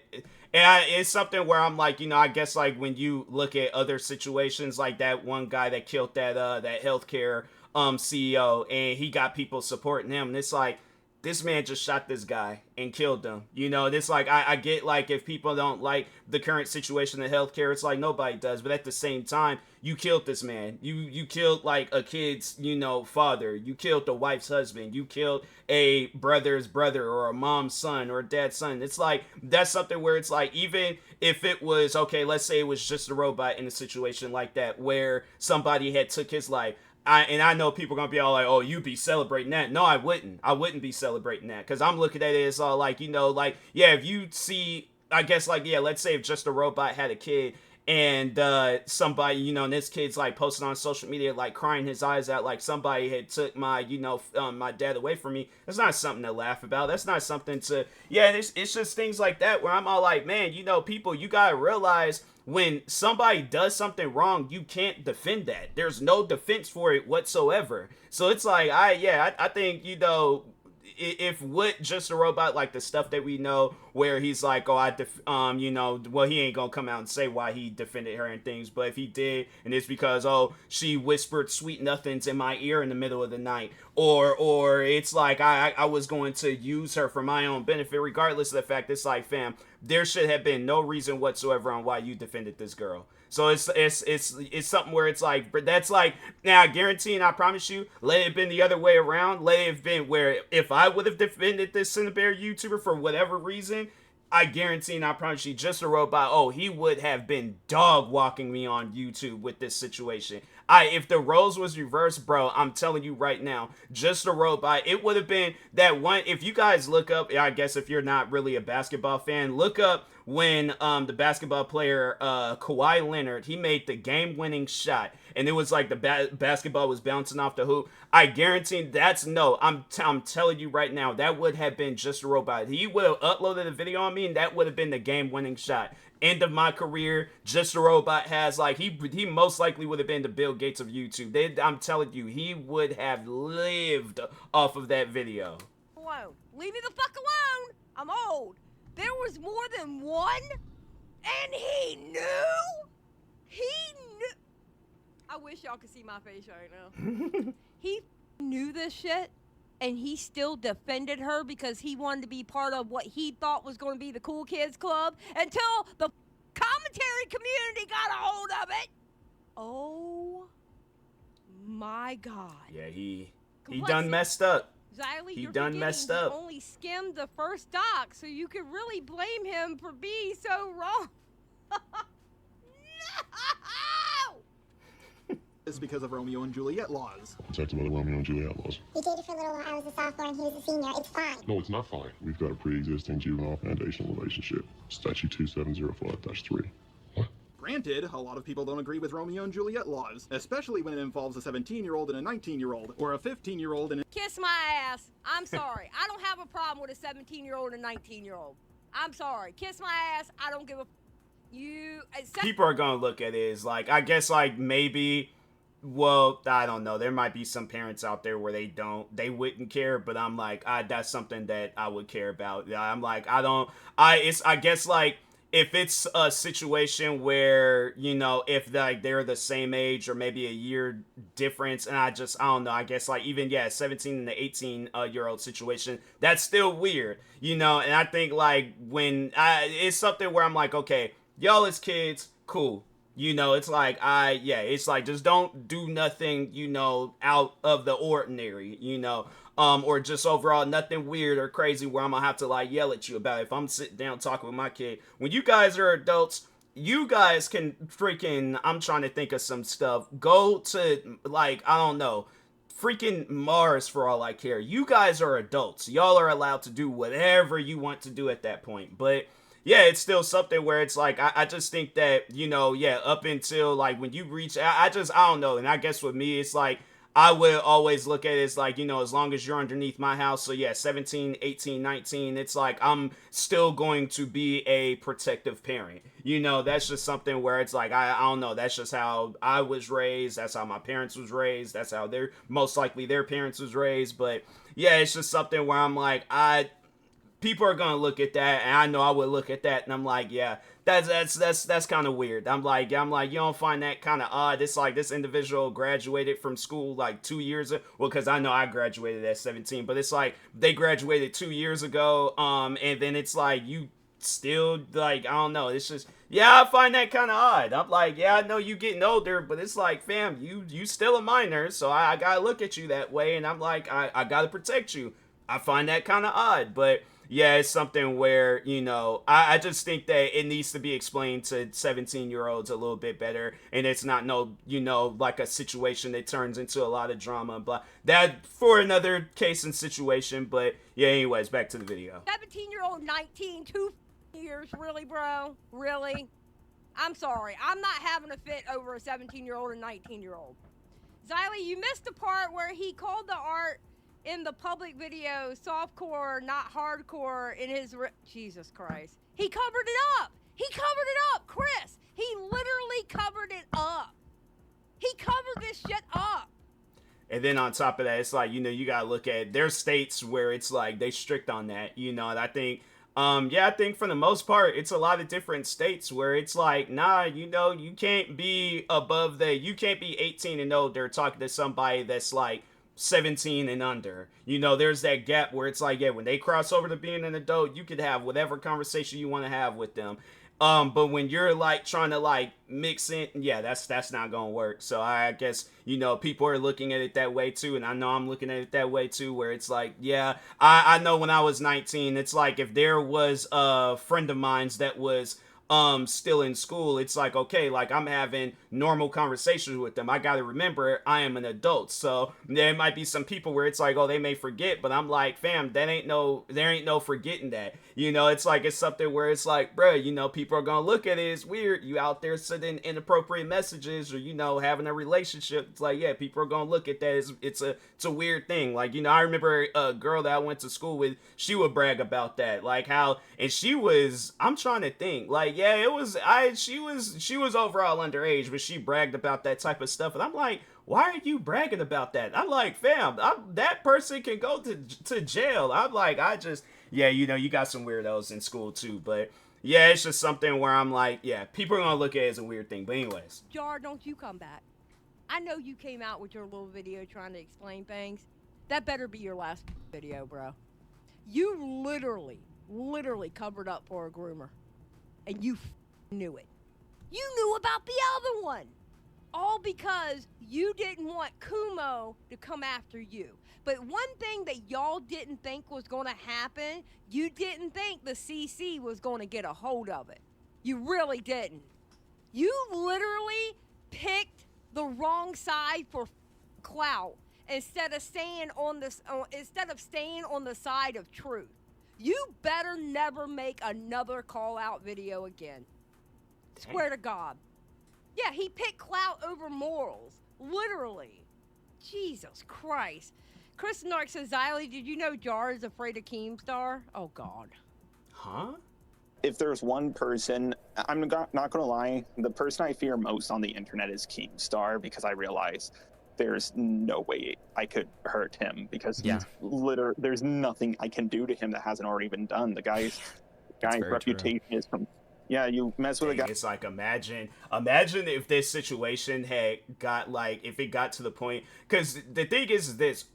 And it's something where I'm like, I guess like when you look at other situations like that one guy that killed that healthcare CEO, and he got people supporting him, and it's like, this man just shot this guy and killed him. It's like, I get like if people don't like the current situation in healthcare, it's like nobody does. But at the same time, you killed this man. You killed like a kid's, father. You killed the wife's husband. You killed a brother's brother or a mom's son or a dad's son. It's like, that's something where it's like, even if it was, okay, let's say it was Just a Robot in a situation like that where somebody had took his life. I know people are going to be all like, oh, you be celebrating that. No, I wouldn't. I wouldn't be celebrating that. Because I'm looking at it as all like, if you see, I guess like, let's say if Just a Robot had a kid and somebody, and this kid's like posting on social media, like crying his eyes out, like somebody had took my, my dad away from me. That's not something to laugh about. That's not something to, it's just things like that where I'm all like, man, people, you got to realize when somebody does something wrong, you can't defend that. There's no defense for it whatsoever. So it's like, I think, if what Just a Robot, like the stuff that we know where he's like, oh, he ain't gonna come out and say why he defended her and things, but if he did, and it's because, oh, she whispered sweet nothings in my ear in the middle of the night, or it's like I was going to use her for my own benefit, regardless of the fact it's like, fam, there should have been no reason whatsoever on why you defended this girl. So it's something where it's like, but that's like, now I guarantee and I promise you, let it have been the other way around. Let it have been where if I would have defended this Cinebear YouTuber for whatever reason, I guarantee and I promise you, Just a Robot, oh, he would have been dog walking me on YouTube with this situation. If the roles was reversed, bro, I'm telling you right now, Just a Robot, it would have been that one. If you guys look up, I guess if you're not really a basketball fan, look up when the basketball player Kawhi Leonard, he made the game-winning shot, and it was like the basketball was bouncing off the hoop. I guarantee I'm telling you right now, that would have been Just a Robot. He would have uploaded a video on me, and that would have been the game-winning shot. End of my career, Just a Robot has like, he most likely would have been the Bill Gates of YouTube. I'm telling you, he would have lived off of that video. Alone. Leave me the fuck alone. I'm old. There was more than one, and he knew. I wish y'all could see my face right now. He knew this shit, and he still defended her because he wanted to be part of what he thought was going to be the cool kids club until the commentary community got a hold of it. Oh my God. Yeah, he done messed up. Xylee, He you're done messed up. He only skimmed the first doc, so you could really blame him for being so wrong. No! It's because of Romeo and Juliet laws. Protected by the Romeo and Juliet laws. We dated for a little while. I was a sophomore and he was a senior. It's fine. No, it's not fine. We've got a pre-existing juvenile foundation relationship. Statute 2705-3. What? Granted, a lot of people don't agree with Romeo and Juliet laws, especially when it involves a 17-year-old and a 19-year-old, or a 15-year-old and a... Kiss my ass. I'm sorry. I don't have a problem with a 17-year-old and a 19-year-old. I'm sorry. Kiss my ass. I don't give a... People are gonna look at it as like, I guess like maybe... Well, I don't know. There might be some parents out there where they wouldn't care, but I'm like, that's something that I would care about. I'm like, I guess like, if it's a situation where, you know, if like they're the same age or maybe a year difference, and I don't know, I guess like even, yeah, 17 and the 18 year old situation, that's still weird, you know. And I think like it's something where I'm like, okay, y'all as kids, cool. You know, it's like, it's like, just don't do nothing, you know, out of the ordinary, you know, or just overall nothing weird or crazy where I'm gonna have to like yell at you about it. If I'm sitting down talking with my kid, when you guys are adults, you guys can freaking, I'm trying to think of some stuff, go to like, I don't know, freaking Mars for all I care. You guys are adults. Y'all are allowed to do whatever you want to do at that point. But yeah, it's still something where it's like, I just think that, you know, yeah, up until like when you reach, I don't know. And I guess with me, it's like, I would always look at it as like, you know, as long as you're underneath my house. So yeah, 17, 18, 19, it's like, I'm still going to be a protective parent. You know, that's just something where it's like, I don't know. That's just how I was raised. That's how my parents was raised. That's how most likely their parents was raised. But yeah, it's just something where I'm like, people are gonna look at that, and I know I would look at that, and I'm like, yeah, that's kind of weird. I'm like, you don't find that kind of odd? It's like this individual graduated from school like 2 years ago. Well, because I know I graduated at 17, but it's like they graduated 2 years ago, and then it's like you still like, I don't know. It's just, yeah, I find that kind of odd. I'm like, yeah, I know you getting older, but it's like, fam, you still a minor, so I gotta look at you that way, and I'm like, I gotta protect you. I find that kind of odd, but yeah, it's something where, you know, I just think that it needs to be explained to 17-year-olds a little bit better, and it's not no, you know, like a situation that turns into a lot of drama and blah. That for another case and situation, but yeah, anyways, back to the video. 17-year-old, 19, 2 years, really, bro? Really? I'm sorry. I'm not having a fit over a 17-year-old and 19-year-old. Xylee, you missed the part where he called the art in the public video softcore, not hardcore, in his Jesus Christ. He covered it up. He covered it up, Chris. He literally covered it up. He covered this shit up. And then on top of that, it's like, you know, you gotta look at, there's states where it's like they strict on that, you know. And I think I think for the most part, it's a lot of different states where it's like, nah, you know, you can't be you can't be 18 and older talking to somebody that's like 17 and under. You know, there's that gap where it's like, yeah, when they cross over to being an adult, you could have whatever conversation you want to have with them. But when you're like trying to like mix in, yeah, that's not gonna work. So I guess, you know, people are looking at it that way too, and I know I'm looking at it that way too, where it's like, yeah, I know when I was 19, it's like if there was a friend of mine's that was still in school, it's like, okay, like I'm having normal conversations with them. I gotta remember I am an adult, so there might be some people where it's like, oh, they may forget, but I'm like, fam, there ain't no forgetting that. You know, it's like, it's something where it's like, bruh, you know, people are gonna look at it as weird. You out there sending inappropriate messages, or, you know, having a relationship. It's like, yeah, people are gonna look at that as it's a weird thing. Like, you know, I remember a girl that I went to school with, she would brag about that, like how, and she was, I'm trying to think, like, yeah, she was overall underage, but she bragged about that type of stuff, and I'm like, why are you bragging about that? I'm like, fam, that person can go to jail. I'm like, yeah, you know, you got some weirdos in school too, but yeah, it's just something where I'm like, yeah, people are gonna look at it as a weird thing. But anyways, Jar, don't you come back. I know you came out with your little video trying to explain things. That better be your last video, bro. You literally covered up for a groomer, and you knew it. You knew about the other one. All because you didn't want Kumo to come after you. But one thing that y'all didn't think was going to happen, you didn't think the CC was going to get a hold of it. You really didn't. You literally picked the wrong side for clout instead of staying on the side of truth. You better never make another call out video again. Swear to God. Yeah, he picked clout over morals. Literally. Jesus Christ. Chris Nark says, Xylee, did you know Jar is afraid of Keemstar? Oh, God. huh? If there's one person, I'm not going to lie, the person I fear most on the internet is Keemstar, because I realize there's no way I could hurt him, because he's there's nothing I can do to him that hasn't already been done. The guy's reputation is Yeah, you mess with a guy. It's like imagine if this situation had got like if it got to the point, because the thing is this,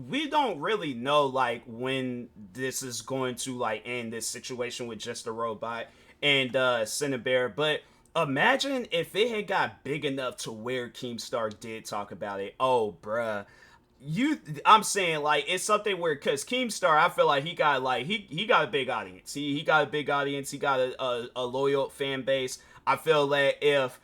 we don't really know like when this is going to like end, this situation with just a robot and Cinnabear, but imagine if it had got big enough to where Keemstar did talk about it. Oh bruh, I'm saying like it's something where, because Keemstar, I feel like he got like he got a big audience. He got a big audience. He got a loyal fan base. I feel that if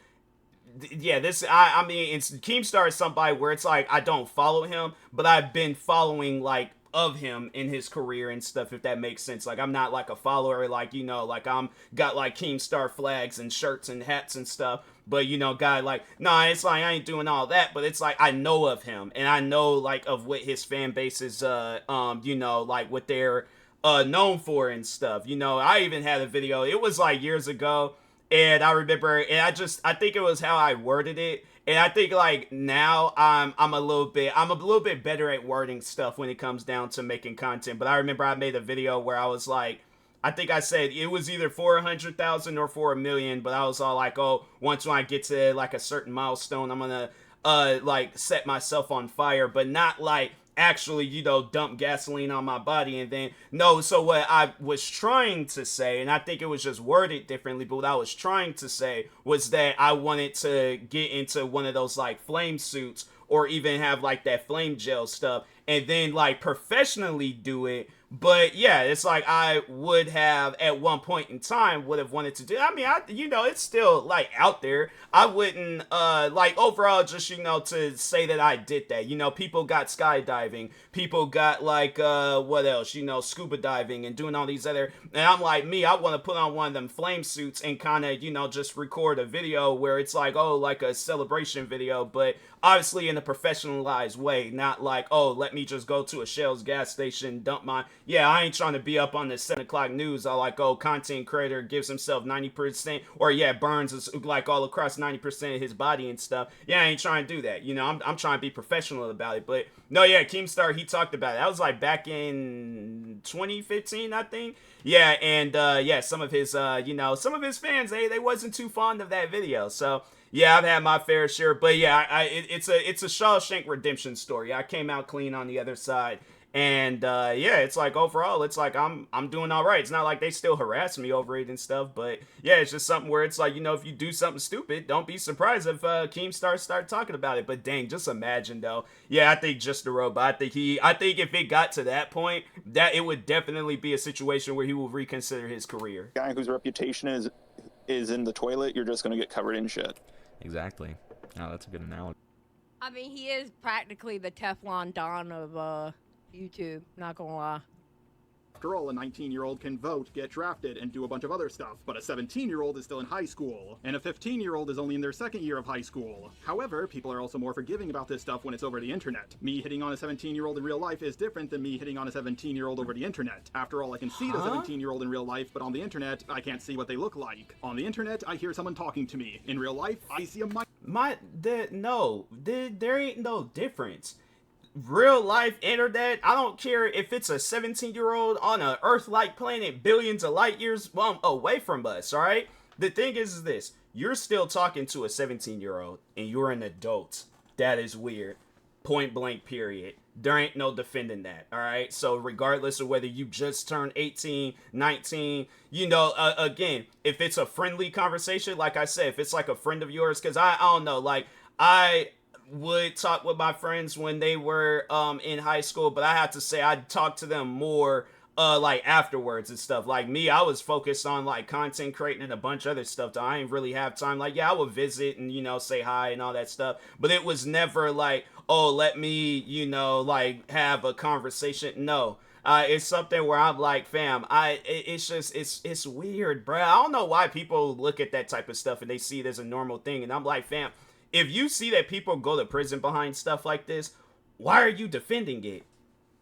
this I mean, it's Keemstar is somebody where it's like I don't follow him, but I've been following like of him in his career and stuff, if that makes sense. Like I'm not like a follower, like like I'm got like Keemstar flags and shirts and hats and stuff, but guy like nah, it's like I ain't doing all that, but it's like I know of him and I know like of what his fan base is like what they're known for and stuff. I even had a video, it was like years ago, and I remember, and I think it was how I worded it. And I think like now I'm a little bit better at wording stuff when it comes down to making content. But I remember I made a video where I was like, I think I said it was either 400,000 or for 1,000,000, but I was all like, oh, once when I get to like a certain milestone, I'm gonna like set myself on fire, but not like actually dump gasoline on my body. And then no, so what I was trying to say, and I think it was just worded differently, but what I was trying to say was that I wanted to get into one of those like flame suits, or even have like that flame gel stuff, and then like professionally do it. But yeah, it's like I would have at one point in time would have wanted to do. I mean, it's still like out there. I wouldn't like overall just to say that I did that. People got skydiving, people got like what else? Scuba diving and doing all these other. And I'm like me, I want to put on one of them flame suits and kind of just record a video where it's like, oh, like a celebration video, but obviously in a professionalized way, not like, oh, let me just go to a Shell's gas station, dump my. Yeah, I ain't trying to be up on the 7 o'clock news. I like, oh, content creator gives himself 90%, or yeah, burns is like all across 90% of his body and stuff. Yeah, I ain't trying to do that. I'm trying to be professional about it. But no, yeah, Keemstar, he talked about it. That was like back in 2015, I think. Yeah, and yeah, some of his some of his fans, they wasn't too fond of that video. So yeah, I've had my fair share, but yeah, it's a Shawshank Redemption story. I came out clean on the other side, and yeah, it's like overall, it's like I'm doing all right. It's not like they still harass me over it and stuff, but yeah, it's just something where it's like if you do something stupid, don't be surprised if Keemstar start talking about it. But dang, just imagine though. Yeah, I think just a robot. I think if it got to that point, that it would definitely be a situation where he will reconsider his career. Guy whose reputation is in the toilet, you're just gonna get covered in shit. Exactly. Oh, that's a good analogy. I mean, he is practically the Teflon Don of YouTube, not gonna lie. After all, a 19-year-old can vote, get drafted, and do a bunch of other stuff, but a 17-year-old is still in high school, and a 15-year-old is only in their second year of high school. However, people are also more forgiving about this stuff when it's over the internet. Me hitting on a 17-year-old in real life is different than me hitting on a 17-year-old over the internet. After all, I can see the 17-year-old in real life, but on the internet, I can't see what they look like. On the internet, I hear someone talking to me. In real life, I see a there ain't no difference. Real life internet, I don't care if it's a 17-year-old on a Earth-like planet billions of light years away from us, all right? The thing is this, you're still talking to a 17-year-old and you're an adult. That is weird. Point blank, period. There ain't no defending that, all right? So regardless of whether you just turned 18, 19, again, if it's a friendly conversation, like I said, if it's like a friend of yours, because I don't know, like, I would talk with my friends when they were in high school, but I have to say I'd talk to them more like afterwards and stuff. Like me, I was focused on like content creating and a bunch of other stuff that I didn't really have time. Like yeah, I would visit and say hi and all that stuff, but it was never like, oh, let me like have a conversation. No. It's something where I'm like, fam, it's weird, bro. I don't know why people look at that type of stuff and they see it as a normal thing, and I'm like, fam, if you see that people go to prison behind stuff like this, why are you defending it?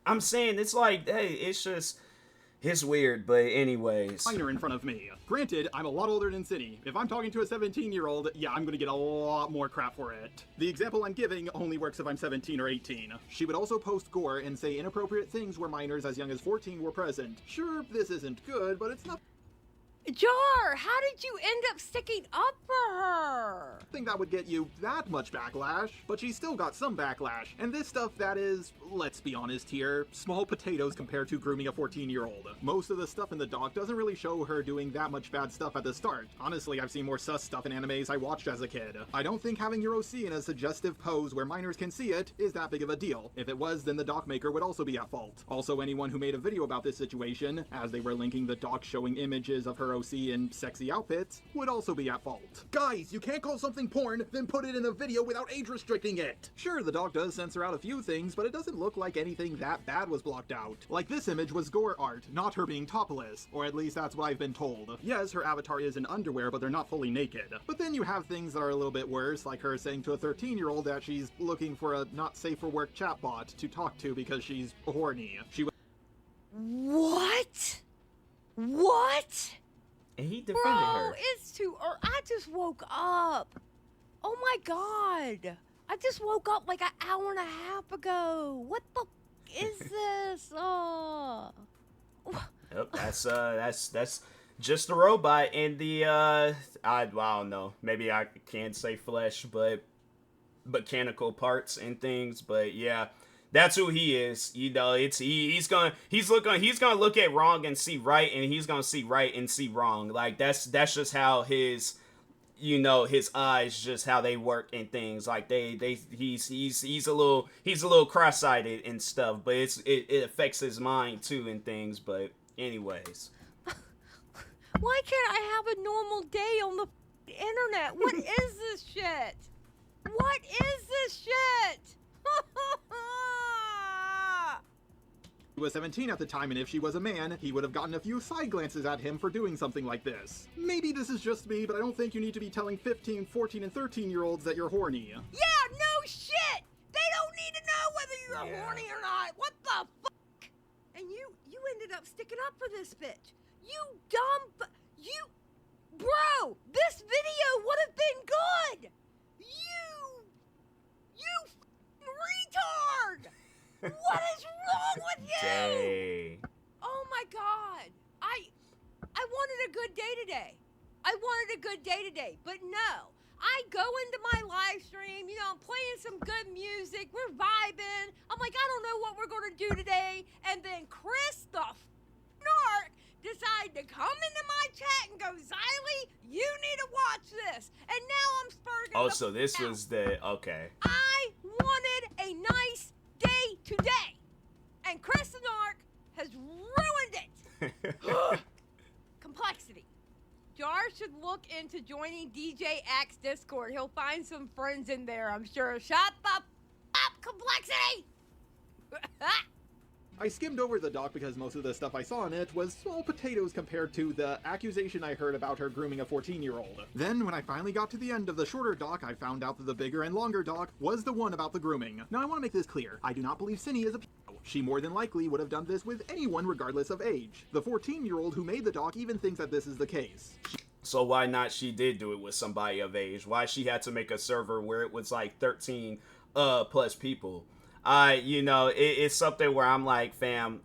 I'm saying it's like, hey, it's weird, but anyways. Minor in front of me. Granted, I'm a lot older than Cindy. If I'm talking to a 17-year-old, yeah, I'm gonna get a lot more crap for it. The example I'm giving only works if I'm 17 or 18. She would also post gore and say inappropriate things where minors as young as 14 were present. Sure, this isn't good, but it's not. Jar, how did you end up sticking up for her? I think that would get you that much backlash, but she still got some backlash. And this stuff that is, let's be honest here, small potatoes compared to grooming a 14-year-old. Most of the stuff in the doc doesn't really show her doing that much bad stuff at the start. Honestly, I've seen more sus stuff in animes I watched as a kid. I don't think having your OC in a suggestive pose where minors can see it is that big of a deal. If it was, then the doc maker would also be at fault. Also, anyone who made a video about this situation, as they were linking the doc showing images of her OC in sexy outfits, would also be at fault. Guys, you can't call something porn, then put it in a video without age restricting it! Sure, the doc does censor out a few things, but it doesn't look like anything that bad was blocked out. Like this image was gore art, not her being topless, or at least that's what I've been told. Yes, her avatar is in underwear, but they're not fully naked. But then you have things that are a little bit worse, like her saying to a 13-year-old that she's looking for a not safe for work chatbot to talk to because she's horny. What? What? And he defended Bro, her. it's too early. I just woke up. Oh my god. I just woke up like an hour and a half ago. What the is this? Oh. Yep, that's just a robot in the I don't know. Maybe I can't say flesh, but mechanical parts and things. But yeah, that's who he is. You know, he's gonna look at wrong and see right, and he's gonna see right and see wrong. Like that's just how his, you know, his eyes, just how they work and things. Like he's a little cross-eyed and stuff, but it affects his mind too and things. But anyways, Why can't I have a normal day on the internet? What is this shit? What is this shit? He was 17 at the time, and if she was a man, he would have gotten a few side glances at him for doing something like this. Maybe this is just me, but I don't think you need to be telling 15, 14, and 13-year-olds that you're horny. Yeah, no shit! They don't need to know whether you're horny or not! What the fuck? And you ended up sticking up for this bitch. You dumb Bro, this video would have been good! You retard! What is wrong with you? dang. Oh my god. I wanted a good day today. But no. I go into my live stream, you know, I'm playing some good music, we're vibing. I'm like, I don't know what we're gonna do today. And then Chris the narc decide to come into my chat and go, Xylee, you need to watch this. And now I'm spurting. Oh, so this was the okay. I wanted a nice day today, and Chris the narc has ruined it. Complexity. Jar should look into joining DJ Axe Discord. He'll find some friends in there, I'm sure. Shut the up, Complexity! I skimmed over the doc because most of the stuff I saw in it was small potatoes compared to the accusation I heard about her grooming a 14-year-old. Then, when I finally got to the end of the shorter doc, I found out that the bigger and longer doc was the one about the grooming. Now, I want to make this clear. I do not believe Cindy is a pedo. She more than likely would have done this with anyone regardless of age. The 14-year-old who made the doc even thinks that this is the case. So why not she did do it with somebody of age? Why she had to make a server where it was like 13 plus people? You know, it's something where I'm like, fam,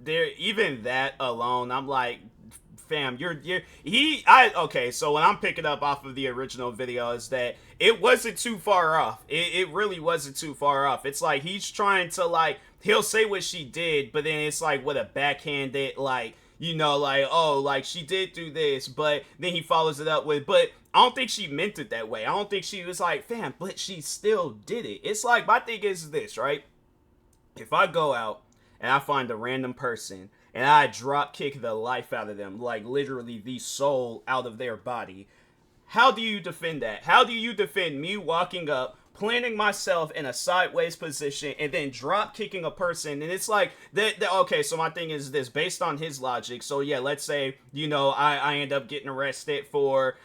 even that alone, I'm like, fam, okay, so when I'm picking up off of the original video is that it wasn't too far off. It really wasn't too far off. It's like, he's trying to, like, he'll say what she did, but then it's like with a backhanded, like, you know, like, oh, like, she did do this, but then he follows it up with, but I don't think she meant it that way. I don't think she was like, fam, but she still did it. It's like, my thing is this, right? If I go out and I find a random person and I drop kick the life out of them, like literally the soul out of their body, how do you defend that? How do you defend me walking up, planting myself in a sideways position, and then drop kicking a person? And it's like, okay, so my thing is this, based on his logic. So yeah, let's say, you know, I end up getting arrested for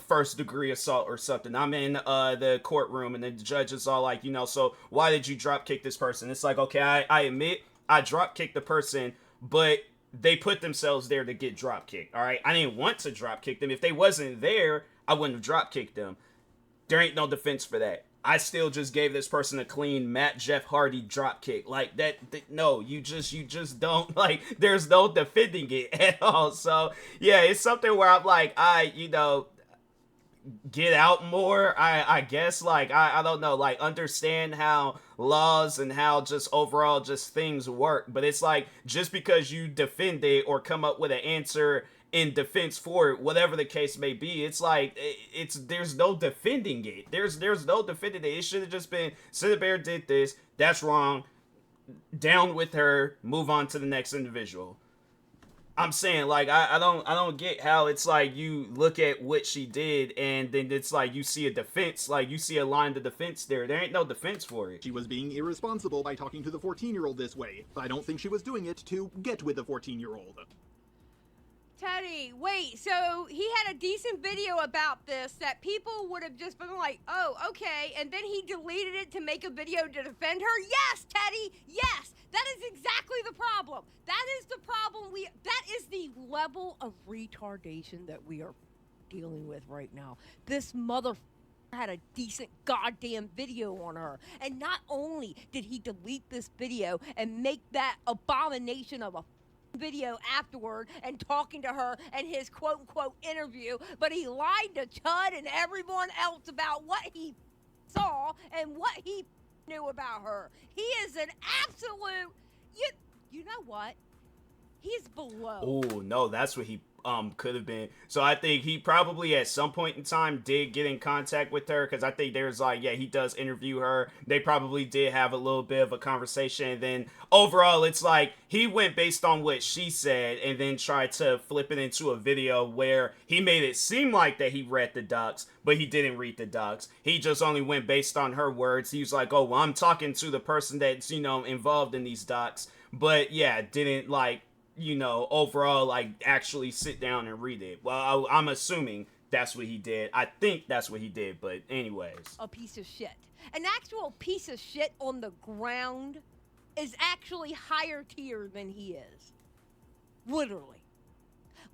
first degree assault or something. I'm in the courtroom and the judge is all like, you know, so why did you drop kick this person? It's like, okay, I admit I drop kicked the person, but they put themselves there to get drop kicked. All right, I didn't want to drop kick them. If they wasn't there, I wouldn't have drop kicked them. There ain't no defense for that. I still just gave this person a clean Matt Jeff Hardy drop kick. Like no, you just don't, like, there's no defending it at all. So yeah, it's something where I'm like, get out more, I guess. Like, I don't know, like, understand how laws and how just overall just things work, but it's like, just because you defend it or come up with an answer in defense for it, whatever the case may be, it's like, there's no defending it. There's no defending it. It should have just been, Cinnamon did this, that's wrong, down with her, move on to the next individual. I'm saying, like, I don't get how it's like you look at what she did and then it's like you see a defense, like you see a line of defense there. There ain't no defense for it. She was being irresponsible by talking to the 14-year-old this way, but I don't think she was doing it to get with the 14-year-old. Teddy, wait, so he had a decent video about this that people would have just been like, oh, okay, and then he deleted it to make a video to defend her? Yes, Teddy, yes! That is exactly the problem. That is the problem. That is the level of retardation that we are dealing with right now. This mother had a decent goddamn video on her. And not only did he delete this video and make that abomination of a video afterward and talking to her and his quote-unquote interview, but he lied to Chud and everyone else about what he saw and what he knew about her. He is an absolute, you know what? He's below. Oh, no, that's what he could have been. So I think he probably at some point in time did get in contact with her, because I think there's like, yeah, he does interview her. They probably did have a little bit of a conversation, and then overall it's like he went based on what she said and then tried to flip it into a video where he made it seem like that he read the docs, but he didn't read the docs. He just only went based on her words. He was like, oh, well, I'm talking to the person that's, involved in these docs, but yeah, didn't like, overall, like, actually sit down and read it. Well, I'm assuming that's what he did. I think that's what he did, but anyways. A piece of shit. An actual piece of shit on the ground is actually higher tier than he is. Literally.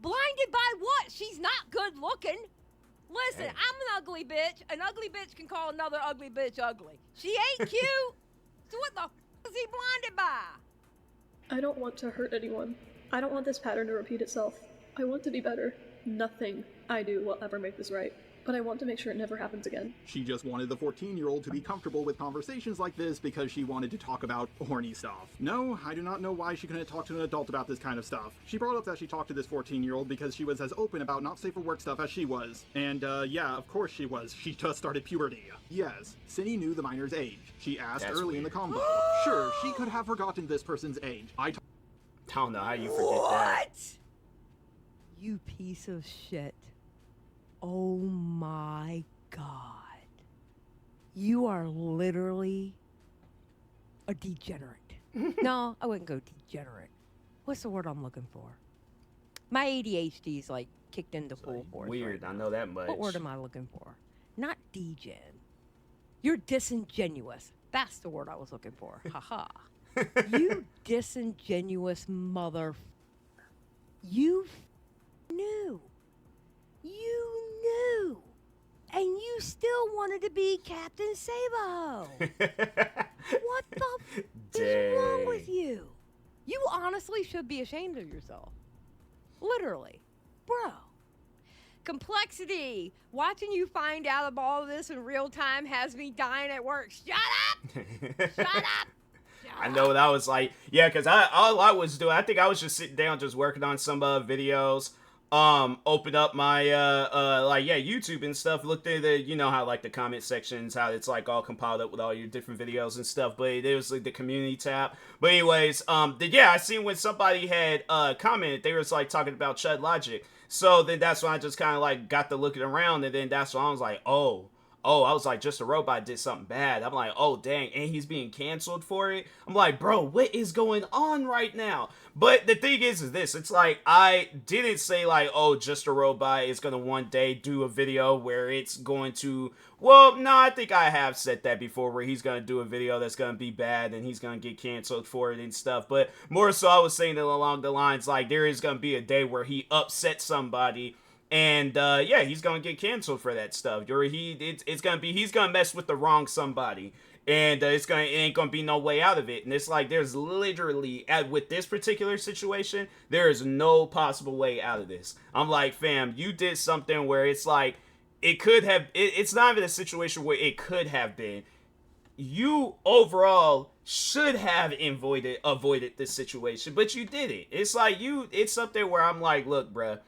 Blinded by what? She's not good looking. Listen, hey. I'm an ugly bitch. An ugly bitch can call another ugly bitch ugly. She ain't cute. So what the f*** is he blinded by? I don't want to hurt anyone. I don't want this pattern to repeat itself. I want to be better. Nothing I do will ever make this right. But I want to make sure it never happens again. She just wanted the 14-year-old to be comfortable with conversations like this because she wanted to talk about horny stuff. No, I do not know why she couldn't talk to an adult about this kind of stuff. She brought up that she talked to this 14-year-old because she was as open about not safe for work stuff as she was. And yeah, of course she was. She just started puberty. Yes, Cindy knew the minor's age. She asked early in the combo. Sure, she could have forgotten this person's age. I don't know how you forget that. What? You piece of shit. Oh my God. You are literally a degenerate. No, I wouldn't go degenerate. What's the word I'm looking for? My ADHD's like kicked into full force. Weird, right I know that much. What word am I looking for? Not degen. You're disingenuous. That's the word I was looking for. Haha. You disingenuous mother. You knew. You knew. And you still wanted to be Captain Sabo. What the is wrong with you? You honestly should be ashamed of yourself. Literally. Bro. Complexity. Watching you find out about all of this in real time has me dying at work. Shut up! Shut up! I know that was like, yeah, because all I was doing, I think I was just sitting down just working on some videos, opened up my YouTube and stuff, looked at the, how like the comment sections, how it's like all compiled up with all your different videos and stuff, but it was like the community tab. But anyways, I seen when somebody had commented, they was like talking about Chud Logic, so then that's when I just kind of like got to looking around, and then that's when I was like, oh, I was like, Just a Robot did something bad. I'm like, oh, dang, and he's being canceled for it? I'm like, bro, what is going on right now? But the thing is this, it's like, I didn't say like, oh, Just a Robot is going to one day do a video where it's going to, well, no, I think I have said that before, where he's going to do a video that's going to be bad and he's going to get canceled for it and stuff. But more so, I was saying it along the lines, like, there is going to be a day where he upsets somebody And yeah, he's gonna get canceled for that stuff. He's gonna mess with the wrong somebody, and it ain't gonna be no way out of it. And it's like there's literally with this particular situation, there is no possible way out of this. I'm like, fam, you did something where it's like it could have. It's not even a situation where it could have been. You overall should have avoided this situation, but you did it. It's like it's something where I'm like, look, bruh,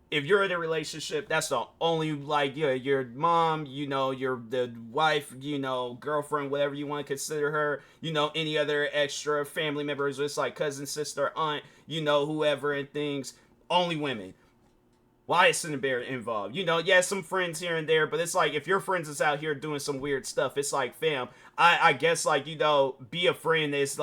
if you're in a relationship, that's the only, like, your mom, the wife, girlfriend, whatever you want to consider her, any other extra family members, it's like cousin, sister, aunt, whoever and things, only women. Why is Cinnamon involved? Yeah, some friends here and there, but it's like, if your friends is out here doing some weird stuff, it's like, fam, I guess, like, be a friend is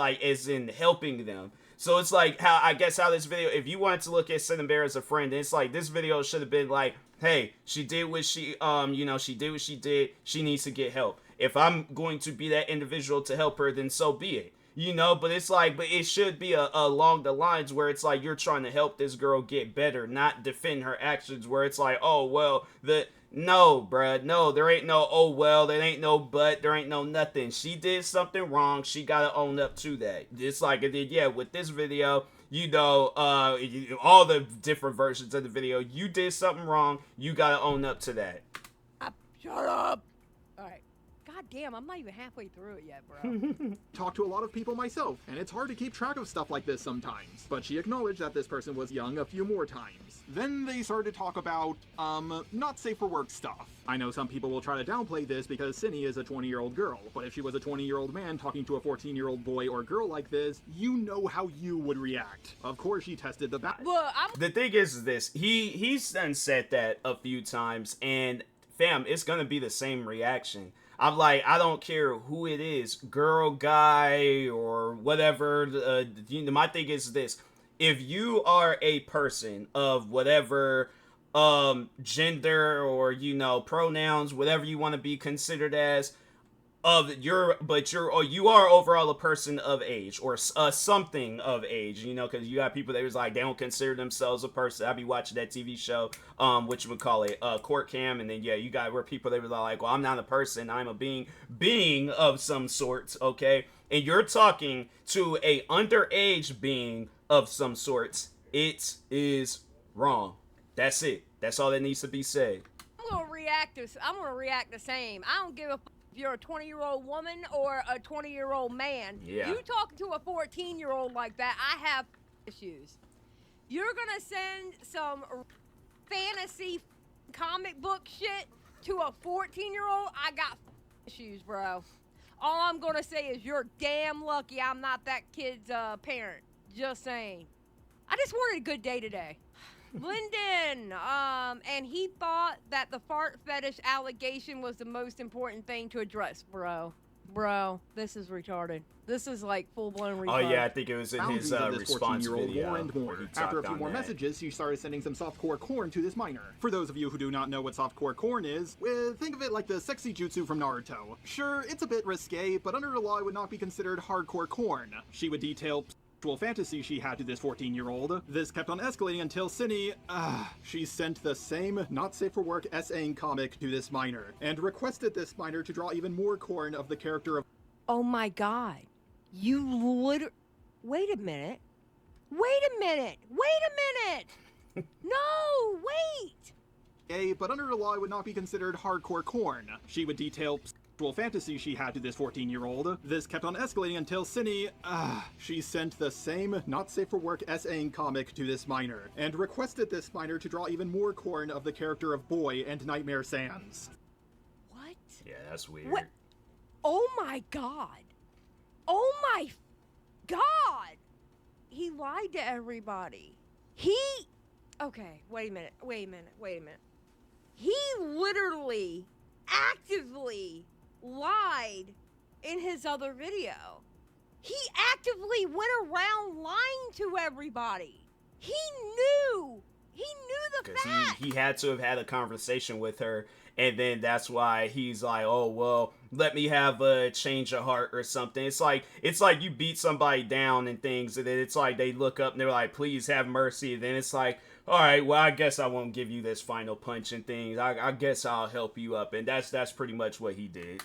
in helping them. So it's like, how this video, if you wanted to look at Cinnamon as a friend, it's like, this video should have been like, hey, she did what she did what she did, she needs to get help. If I'm going to be that individual to help her, then so be it. But it's like, but it should be along the lines where it's like you're trying to help this girl get better, not defend her actions where it's like, oh, well, no, bruh, no, there ain't no, oh, well, there ain't no but, there ain't no nothing. She did something wrong, she gotta own up to that. It's like, yeah, with this video, all the different versions of the video, you did something wrong, you gotta own up to that. Shut up! Alright. God damn, I'm not even halfway through it yet, bro. Talk to a lot of people myself, and it's hard to keep track of stuff like this sometimes. But she acknowledged that this person was young a few more times. Then they started to talk about, not safe for work stuff. I know some people will try to downplay this because Cinny is a 20-year-old girl, but if she was a 20-year-old man talking to a 14-year-old boy or girl like this, you know how you would react. Of course she tested the The thing is this, he's done said that a few times, and fam, it's gonna be the same reaction. I'm like, I don't care who it is, girl, guy, or whatever. My thing is this. If you are a person of whatever gender or, pronouns, whatever you want to be considered as, you are overall a person of age or something of age, because you got people that was like, they don't consider themselves a person. I be watching that TV show, Court Cam, and then you got where people they were like, well, I'm not a person, I'm a being of some sorts, okay? And you're talking to a underage being of some sorts. It is wrong. That's it. That's all that needs to be said. I'm gonna react the same. I don't give a if you're a 20-year-old woman or a 20-year-old man. Yeah. You talking to a 14-year-old like that, I have issues. You're gonna send some fantasy comic book shit to a 14-year-old, I got issues, bro. All I'm gonna say is you're damn lucky I'm not that kid's parent. Just saying. I just wanted a good day today. Lyndon, and he thought that the fart fetish allegation was the most important thing to address, bro. Bro, this is retarded. This is like full-blown retarded. Oh yeah, I think it was in his response video. More and more. After a few more messages, she started sending some softcore corn to this minor. For those of you who do not know what softcore corn is, think of it like the sexy jutsu from Naruto. Sure, it's a bit risque, but under the law it would not be considered hardcore corn. She would detail fantasy she had to this 14-year-old. This kept on escalating until Cinny, she sent the same not safe for work essaying comic to this minor, and requested this minor to draw even more corn of the character of— Oh my god. You would— Wait a minute. No, wait! But under the law it would not be considered hardcore corn. She would detail fantasy she had to this 14-year-old. This kept on escalating until Cinny, she sent the same not safe for work essaying comic to this minor, and requested this minor to draw even more corn of the character of Boy and Nightmare Sans. What? Yeah, that's weird. What? Oh my god. Oh my god! He lied to everybody. Okay, wait a minute. He literally, actively lied in his other video. He actively went around lying to everybody. He knew He knew the because fact. he had to have had a conversation with her, and then that's why he's like, oh well, let me have a change of heart or something. It's like you beat somebody down and things, and then it's like they look up and they're like, please have mercy. And then it's like, all right, well, I guess I won't give you this final punch and things. I guess I'll help you up, and that's pretty much what he did.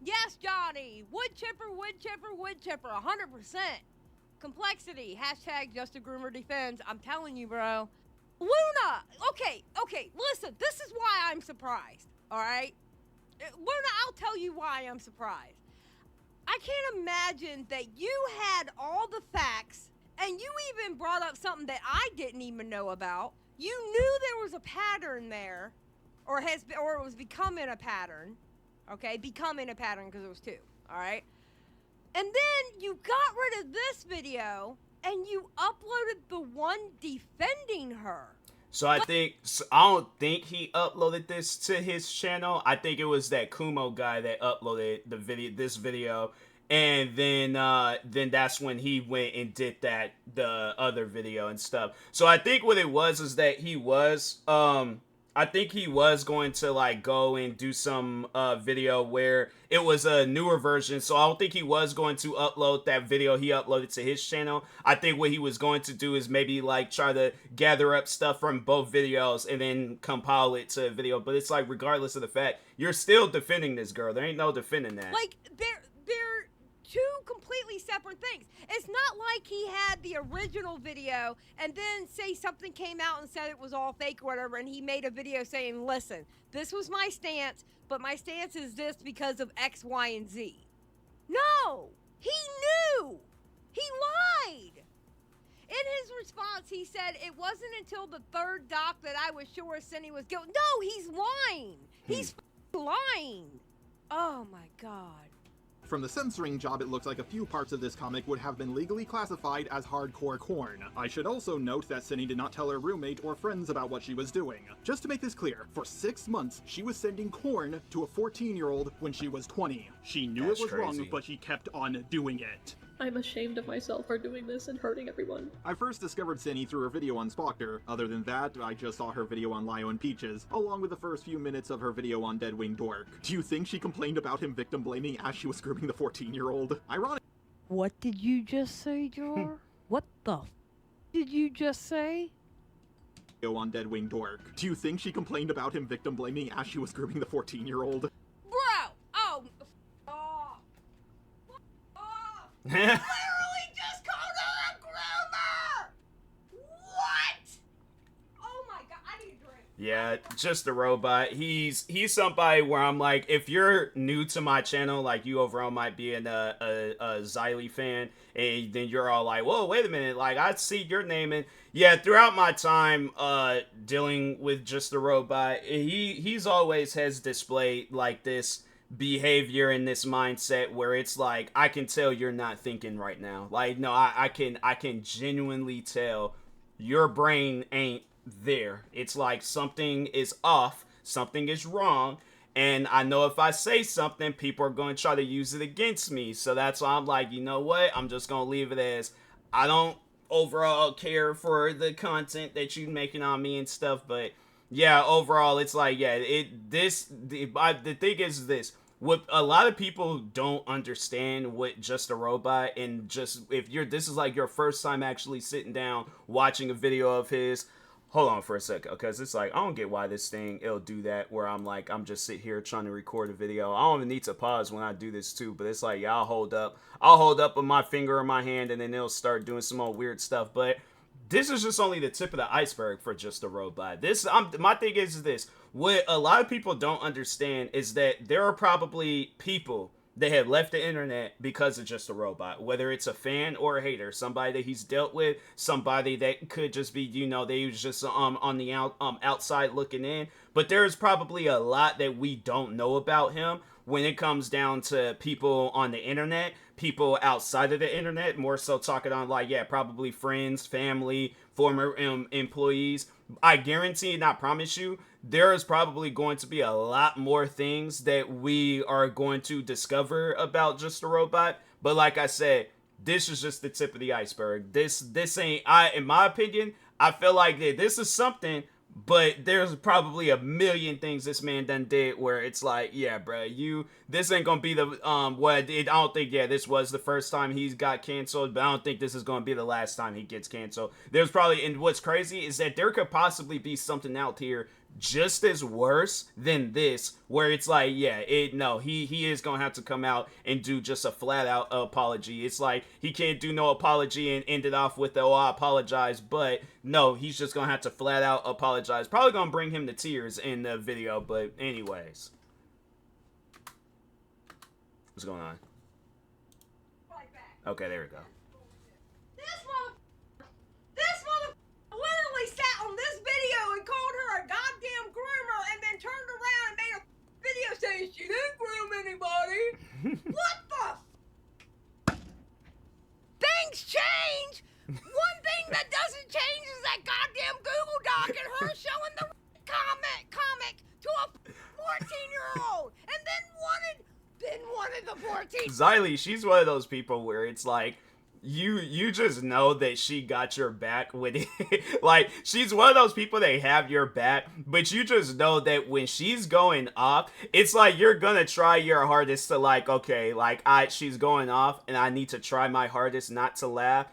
Yes, Johnny. Wood chipper, 100%. Complexity. Hashtag just a groomer defends. I'm telling you, bro. Luna. Okay. Listen, this is why I'm surprised. All right? Luna, I'll tell you why I'm surprised. I can't imagine that you had all the facts, and you even brought up something that I didn't even know about. You knew there was a pattern there, or it was becoming a pattern. Okay, becoming a pattern because it was 2. All right? And then you got rid of this video and you uploaded the one defending her. So I don't think he uploaded this to his channel. I think it was that Kumo guy that uploaded this video, and then that's when he went and did the other video and stuff. So I think what it was is that he was I think he was going to like go and do some video where it was a newer version. So I don't think he was going to upload that video he uploaded to his channel. I think what he was going to do is maybe like try to gather up stuff from both videos and then compile it to a video. But it's like, regardless of the fact, you're still defending this girl. There ain't no defending that. Like, they're 2 completely separate things. It's not like he had the original video and then say something came out and said it was all fake or whatever, and he made a video saying, listen, this was my stance, but my stance is this because of X, Y, and Z. No! He knew! He lied! In his response, he said, it wasn't until the 3rd doc that I was sure Cindy was guilty. No, he's lying! He's lying! Oh my God. From the censoring job, it looks like a few parts of this comic would have been legally classified as hardcore corn. I should also note that Cindy did not tell her roommate or friends about what she was doing. Just to make this clear, for 6 months, she was sending corn to a 14-year-old when she was 20. She knew it was wrong, but she kept on doing it. I'm ashamed of myself for doing this and hurting everyone. I first discovered Cindy through her video on Spocter. Other than that, I just saw her video on Lio and Peaches, along with the first few minutes of her video on Deadwing Dork. Do you think she complained about him victim blaming as she was grooming the 14-year-old? Ironic. What did you just say, Jar? What the did you just say? On Deadwing Dork. Do you think she complained about him victim blaming as she was grooming the 14-year-old? Bro! Oh! Literally just called her a groomer! What? Oh my God, I need a drink. Yeah, just a robot. He's somebody where I'm like, if you're new to my channel, like you overall might be a Xylee fan, and then you're all like, whoa, wait a minute, like I see your name. And yeah, throughout my time dealing with just a robot, he's always has displayed like this behavior and this mindset where it's like, I can tell you're not thinking right now. Like, no, I can genuinely tell your brain ain't there. It's like something is off, something is wrong, and I know if I say something, people are going to try to use it against me. So that's why I'm like, you know what? I'm just going to leave it as, I don't overall care for the content that you're making on me and stuff, but yeah, overall, it's like, yeah, the thing is this. What a lot of people don't understand with Just a Robot, and just if this is like your first time actually sitting down watching a video of his, hold on for a second, because it's like, I don't get why this thing, it'll do that, where I'm like, I'm just sitting here trying to record a video. I don't even need to pause when I do this too, but it's like, yeah, I'll hold up with my finger in my hand, and then it'll start doing some more weird stuff. But this is just only the tip of the iceberg for Just a Robot. My thing is this. What a lot of people don't understand is that there are probably people that have left the internet because of Just a Robot. Whether it's a fan or a hater. Somebody that he's dealt with. Somebody that could just be, they was just on the outside looking in. But there's probably a lot that we don't know about him when it comes down to people on the internet, people outside of the internet, more so talking on like, yeah, probably friends, family, former employees. I guarantee and I promise you, there is probably going to be a lot more things that we are going to discover about Just a Robot. But like I said, this is just the tip of the iceberg. This ain't, in my opinion, I feel like this is something, but there's probably a million things this man done did where it's like, yeah, bro, this ain't gonna be the I don't think, yeah, this was the first time he's got canceled, but I don't think this is gonna be the last time he gets canceled. There's probably, and what's crazy is that there could possibly be something out here just as worse than this, where it's like, yeah, he is gonna have to come out and do just a flat out apology. It's like he can't do no apology and end it off with oh, I apologize, but no, he's just gonna have to flat out apologize. Probably gonna bring him to tears in the video, but anyways, what's going on? Okay, there we go. This mother literally sat on this video and called her a goddamn groomer and then turned around and made a video saying she didn't groom anybody. What the Things change! One thing that doesn't change is that goddamn Google Doc and her showing the comic to a 14-year-old and then wanted the 14. Xylee, she's one of those people where it's like, you just know that she got your back with it. Like, she's one of those people that have your back, but you just know that when she's going off, it's like you're gonna try your hardest to like, okay, like she's going off and I need to try my hardest not to laugh.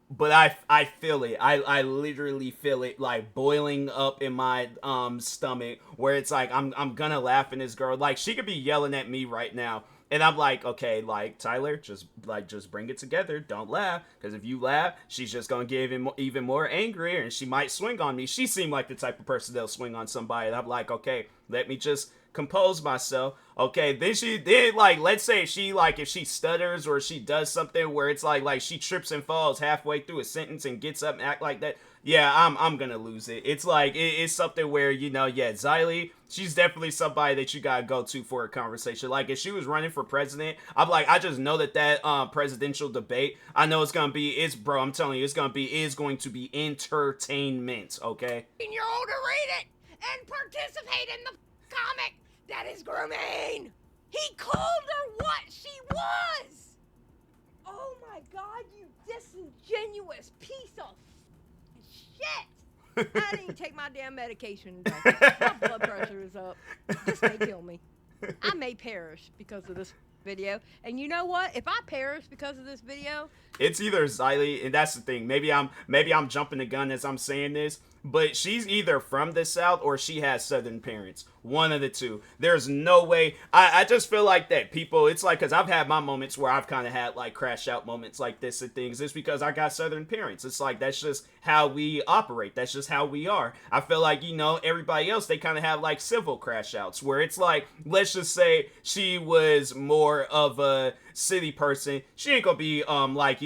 But I feel it. I literally feel it like boiling up in my stomach where it's like I'm gonna laugh at this girl. Like, she could be yelling at me right now. And I'm like, okay, like, Tyler, just bring it together. Don't laugh. Because if you laugh, she's just going to get even more angry. And she might swing on me. She seemed like the type of person that'll swing on somebody. And I'm like, okay, let me just compose myself. Okay, then like, let's say if she stutters or she does something where it's like she trips and falls halfway through a sentence and gets up and act like that. Yeah, I'm gonna lose it. It's like, it's something where, Xylee, she's definitely somebody that you gotta go to for a conversation. Like, if she was running for president, I'm like, I just know that presidential debate, I know I'm telling you, is going to be entertainment, okay? You're old to read it and participate in the comic that is grooming. He called her what she was. Oh my God, you disingenuous piece of shit! I didn't even take my damn medication today. My blood pressure is up. This may kill me. I may perish because of this video. And you know what? If I perish because of this video, it's either Xylee, and that's the thing. Maybe I'm jumping the gun as I'm saying this, but she's either from the South or she has Southern parents. One of the two. There's no way. I just feel like that people, it's like, because I've had my moments where I've kind of had like crash out moments like this and things. It's because I got Southern parents. It's like, that's just how we operate. That's just how we are. I feel like, everybody else, they kind of have like civil crash outs where it's like, let's just say she was more of a city person. She ain't gonna be like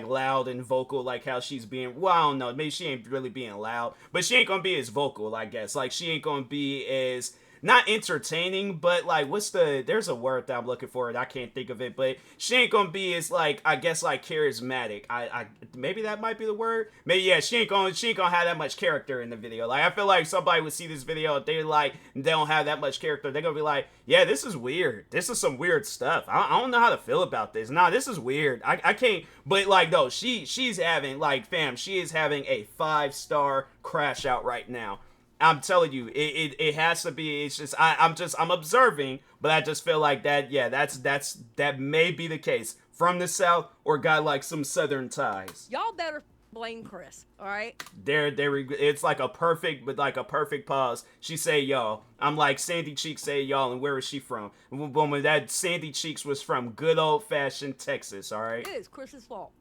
loud and vocal like how she's being. Well, I don't know, maybe she ain't really being loud, but she ain't gonna be as vocal, I guess. Like, she ain't gonna be as not entertaining, but like, there's a word that I'm looking for and I can't think of it, but she ain't gonna be as like, I guess, like charismatic. I maybe that might be the word. Maybe, yeah, she ain't gonna have that much character in the video. Like, I feel like somebody would see this video and they don't have that much character. They're gonna be like, yeah, this is weird. This is some weird stuff. I don't know how to feel about this. Nah, this is weird. I can't, but like, no, she's having, like, fam, she is having a 5-star crash out right now. I'm telling you, it has to be. It's just I'm observing, but I just feel like that. Yeah, that may be the case from the South or got like some Southern ties. Y'all better blame Chris. All right. It's like a perfect pause. She say y'all. I'm like, Sandy Cheeks say y'all, and where is she from? Woman, that Sandy Cheeks was from good old fashioned Texas. All right. It is Chris's fault.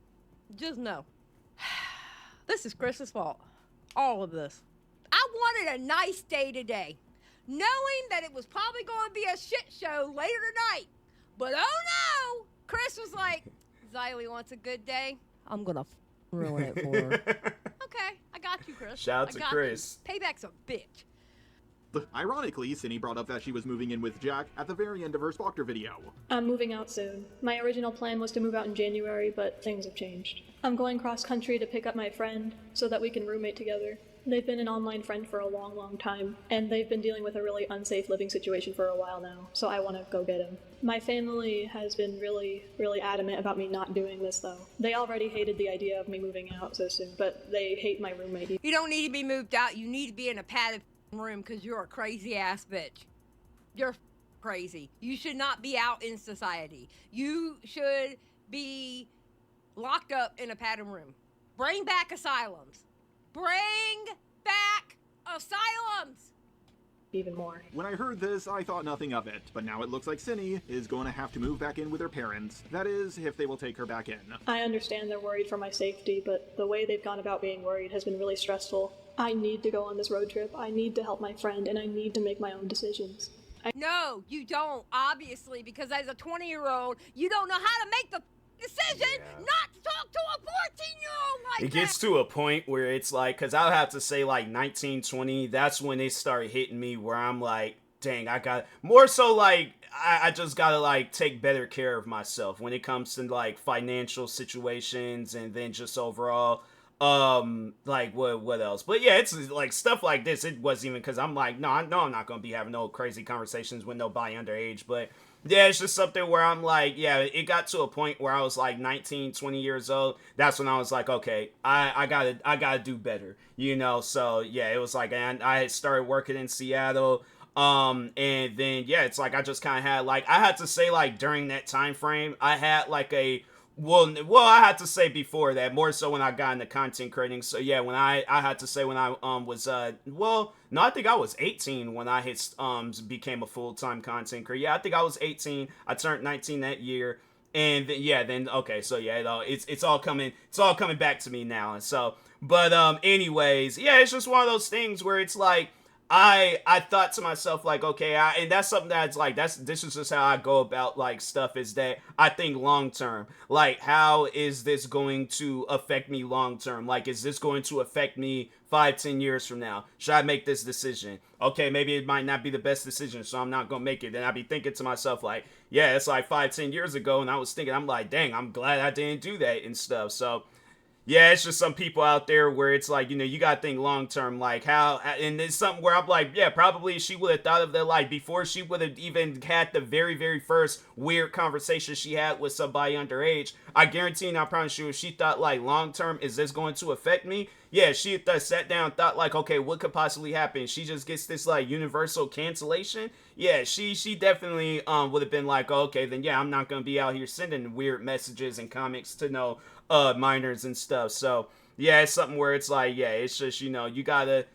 Just know, this is Chris's fault. All of this. I wanted a nice day today, knowing that it was probably going to be a shit show later tonight. But oh no, Chris was like, Xylee wants a good day. I'm going to ruin it for her. Okay, I got you, Chris. Shout out to Chris. Payback's a bitch. Ironically, Cindy brought up that she was moving in with Jack at the very end of her Spoctor video. I'm moving out soon. My original plan was to move out in January, but things have changed. I'm going cross-country to pick up my friend so that we can roommate together. They've been an online friend for a long, long time, and they've been dealing with a really unsafe living situation for a while now, so I want to go get him. My family has been really, really adamant about me not doing this, though. They already hated the idea of me moving out so soon, but they hate my roommate. You don't need to be moved out. You need to be in a padded room because you're a crazy-ass bitch. You're crazy. You should not be out in society. You should be locked up in a padded room. Bring back asylums. Bring back asylums! Even more. When I heard this, I thought nothing of it, but now it looks like Cinny is going to have to move back in with her parents. That is, if they will take her back in. I understand they're worried for my safety, but the way they've gone about being worried has been really stressful. I need to go on this road trip, I need to help my friend, and I need to make my own decisions. No, you don't, obviously, because as a 20-year-old, you don't know how to make the decision not to talk to a 14-year-old like that. It gets to a point where it's like, because I'll have to say like 19, 20, that's when it started hitting me where I'm like, dang, I got more so like I just gotta like take better care of myself when it comes to like financial situations and then just overall like what else. But yeah, it's like stuff like this. It wasn't even because I'm like, no, I know I'm not gonna be having no crazy conversations with nobody underage, but yeah, it's just something where I'm like, yeah, it got to a point where I was like 19, 20 years old. That's when I was like, okay, I gotta do better, you know? So yeah, it was like, and I had started working in Seattle. And then, yeah, it's like, I just kind of had like, I had to say like during that time frame, I had like well, I had to say before that, more so when I got into content creating. So yeah, when I had to say when I was well, no, I think I was 18 when I hit became a full-time content creator. Yeah, I think I was 18. I turned 19 that year. And then, yeah, then okay, so yeah, it's all coming back to me now. And so, but anyways, yeah, it's just one of those things where it's like I thought to myself like, okay, and that's something that's like, this is just how I go about like stuff, is that I think long term, like how is this going to affect me long term? Like, is this going to affect me 5-10 years from now? Should I make this decision? Okay, maybe it might not be the best decision, so I'm not gonna make it. Then I'd be thinking to myself like, yeah, it's like 5-10 years ago, and I was thinking, I'm like, dang, I'm glad I didn't do that and stuff. So yeah, it's just some people out there where it's like, you know, you gotta think long term, like how, and it's something where I'm like, yeah, probably she would have thought of that, like, before she would have even had the very, very first weird conversation she had with somebody underage. I guarantee and I promise you, if she thought, like, long term, is this going to affect me? Yeah, she sat down and thought, like, okay, what could possibly happen? She just gets this, like, universal cancellation? Yeah, she definitely would have been like, oh, okay, then yeah, I'm not gonna be out here sending weird messages and comics to no minors and stuff. So yeah, it's something where it's like, yeah, it's just, you know, you gotta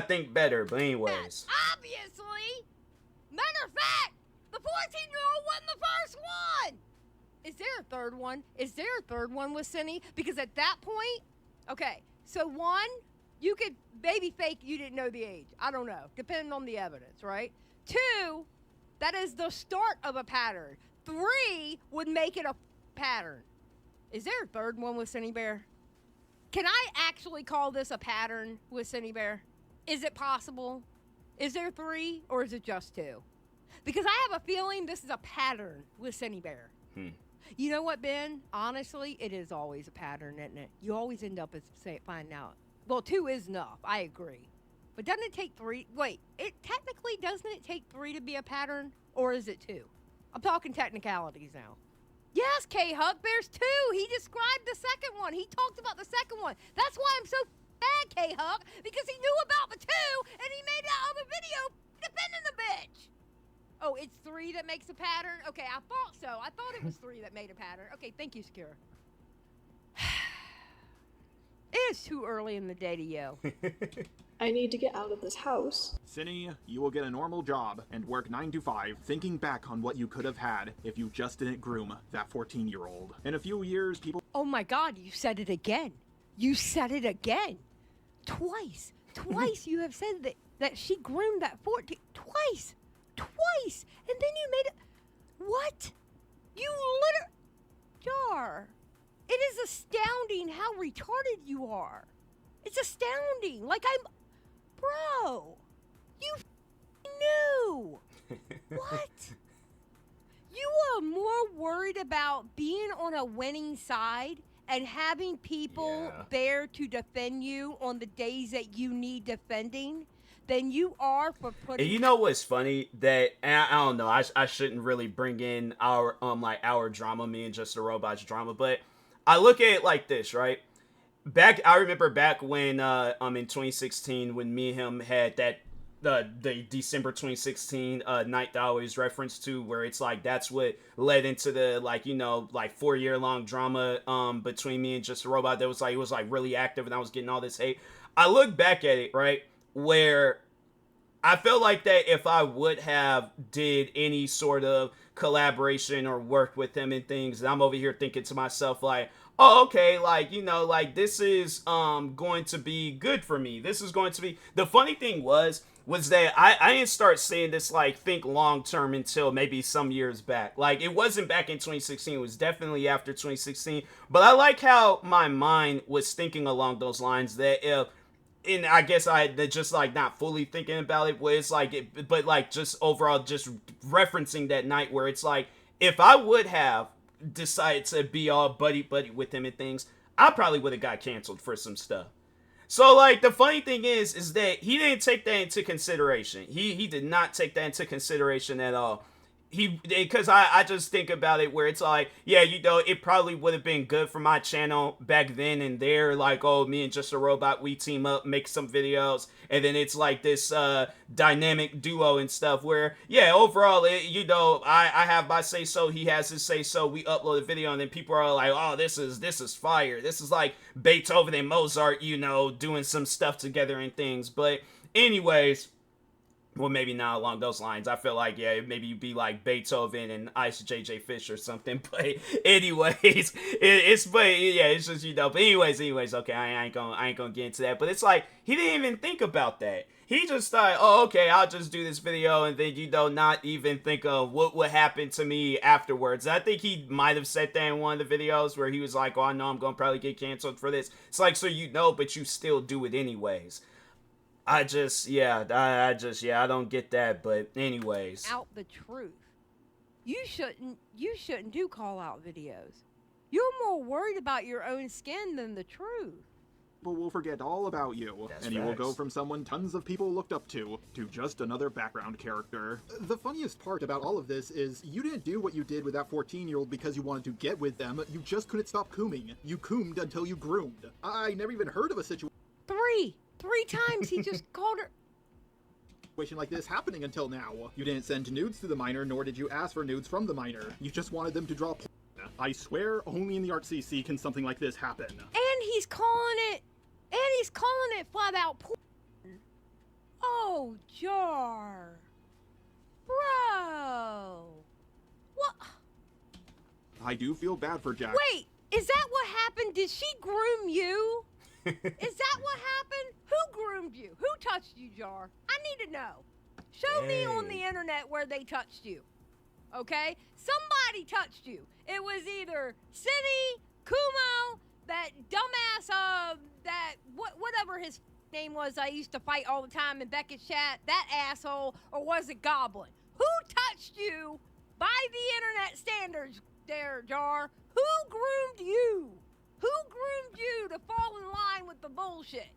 think better. But anyways, obviously, matter of fact, the 14-year-old wasn't the first one. Is there a third one? Is there a third one with Cindy? Because at that point, okay, so one, you could baby fake you didn't know the age. I don't know, depending on the evidence, right? 2, that is the start of a pattern. 3 would make it a pattern. Is there a third one with Cindy Bear? Can I actually call this a pattern with Cindy Bear? Is it possible? Is there 3 or is it just 2? Because I have a feeling this is a pattern with Cindy Bear. You know what, Ben? Honestly, it is always a pattern, isn't it? You always end up finding out. Well, 2 is enough. I agree. But doesn't it take 3? Wait, doesn't it take 3 to be a pattern? Or is it 2? I'm talking technicalities now. Yes, K-Huck, there's 2. He described the second one. He talked about the second one. That's why I'm so mad, K-Huck, because he knew about the 2, and he made that other video defending the bitch. Oh, it's 3 that makes a pattern? Okay, I thought so. I thought it was 3 that made a pattern. Okay, thank you, Sakura. It is too early in the day to yell. I need to get out of this house. Cinny, you will get a normal job and work 9 to 5, thinking back on what you could have had if you just didn't groom that 14-year-old. In a few years, people... Oh my God, you said it again. You said it again. Twice. Twice you have said that she groomed that 14... Twice. And then you made it... What? You literally... Jar. It is astounding how retarded you are. It's astounding. Like, Bro, you knew. What? You are more worried about being on a winning side and having people there to defend you on the days that you need defending than you are for putting. And you know what's funny? That I don't know. I shouldn't really bring in our like our drama, me and Just a Robot's drama, but I look at it like this, right? I remember back when in 2016 when me and him had that the December 2016 night that I always reference to, where it's like that's what led into the like, you know, like 4-year long drama between me and Just a Robot that was like, it was like really active and I was getting all this hate. I look back at it, right, where I feel like that if I would have did any sort of collaboration or work with him and things, and I'm over here thinking to myself like, oh, okay, like, you know, like this is going to be good for me. This is going to be. The funny thing was that I didn't start seeing this like think long term until maybe some years back. Like it wasn't back in 2016. It was definitely after 2016. But I like how my mind was thinking along those lines that if. And I guess I just like not fully thinking about it, where it's like, but like just overall, just referencing that night where it's like, if I would have decided to be all buddy with him and things, I probably would have got canceled for some stuff. So like the funny thing is that he didn't take that into consideration. He did not take that into consideration at all. Because I just think about it where it's like, yeah, you know, it probably would have been good for my channel back then and there, like, oh, me and Just a Robot, we team up, make some videos, and then it's like this dynamic duo and stuff where, yeah, overall, you know, I have my say-so, he has his say-so, we upload a video, and then people are like, oh, this is fire, this is like Beethoven and Mozart, you know, doing some stuff together and things, but anyways, well, maybe not along those lines. I feel like, yeah, maybe you'd be like Beethoven and Ice JJ Fish or something. But anyways, it's just, you know. But anyways, okay, I ain't gonna get into that. But it's like he didn't even think about that. He just thought, oh, okay, I'll just do this video, and then, you know, not even think of what would happen to me afterwards. I think he might have said that in one of the videos where he was like, oh, I know I'm gonna probably get canceled for this. It's like, so you know, but you still do it anyways. I don't get that, but anyways. Out the truth. You shouldn't do call out videos. You're more worried about your own skin than the truth. People will forget all about you, and you will go from someone tons of people looked up to just another background character. The funniest part about all of this is you didn't do what you did with that 14-year-old because you wanted to get with them, you just couldn't stop cooming. You coomed until you groomed. I never even heard of a situation Three times he just called her. Situation like this happening until now. You didn't send nudes to the minor, nor did you ask for nudes from the minor. You just wanted them to draw porn. I swear, only in the RCC can something like this happen. And he's calling it flat out porn. Oh, Jar. Bro. What? I do feel bad for Jack. Wait, is that what happened? Did she groom you? Is that what happened? Who groomed you? Who touched you, Jar? I need to know. Show me on the internet where they touched you. Okay? Somebody touched you. It was either City, Kumo, that dumbass, whatever his name was I used to fight all the time in Beckett's chat, that asshole, or was it Goblin? Who touched you by the internet standards there, Jar? Who groomed you? Who groomed you to fall in line with the bullshit?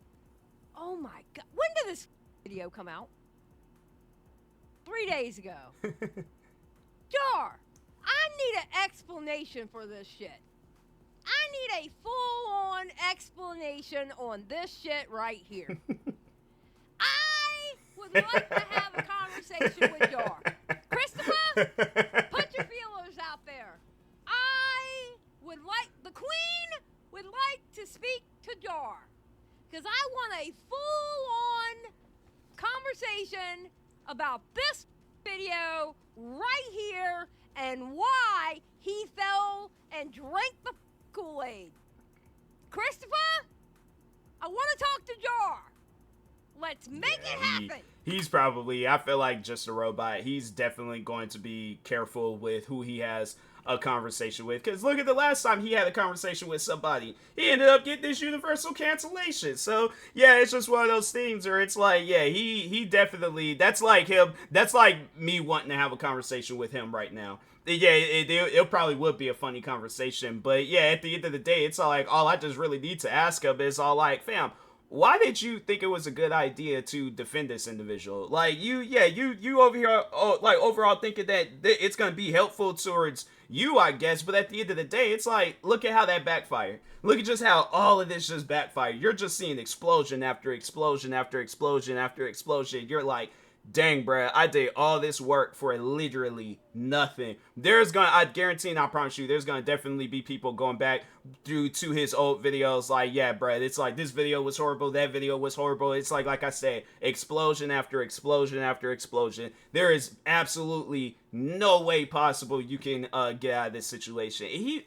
Oh my god. When did this video come out? 3 days ago. Jar, I need an explanation for this shit. I need a full-on explanation on this shit right here. I would like to have a conversation with Jar. Christopher, put your feelers out there. The Queen would like to speak to Jar. Because I want a full-on conversation about this video right here and why he fell and drank the Kool-Aid. Christopher, I want to talk to Jar. Let's make it happen. He's probably, I feel like Just a Robot, he's definitely going to be careful with who he has a conversation with, because look at the last time he had a conversation with somebody, he ended up getting this universal cancellation. So yeah, it's just one of those things where it's like, yeah, he definitely, that's like me wanting to have a conversation with him right now. Yeah, it probably would be a funny conversation, but yeah, at the end of the day, it's all like, all I just really need to ask him is all like, fam, why did you think it was a good idea to defend this individual? Like, you over here, like, overall thinking that it's going to be helpful towards you, I guess, but at the end of the day, it's like, look at how that backfired. Look at just how all of this just backfired. You're just seeing explosion after explosion after explosion after explosion. You're like, dang, bruh, I did all this work for literally nothing. I guarantee and I promise you, there's gonna definitely be people going back due to his old videos like, yeah, bruh, it's like, this video was horrible, that video was horrible. It's like I said, explosion after explosion after explosion. There is absolutely no way possible you can get out of this situation. He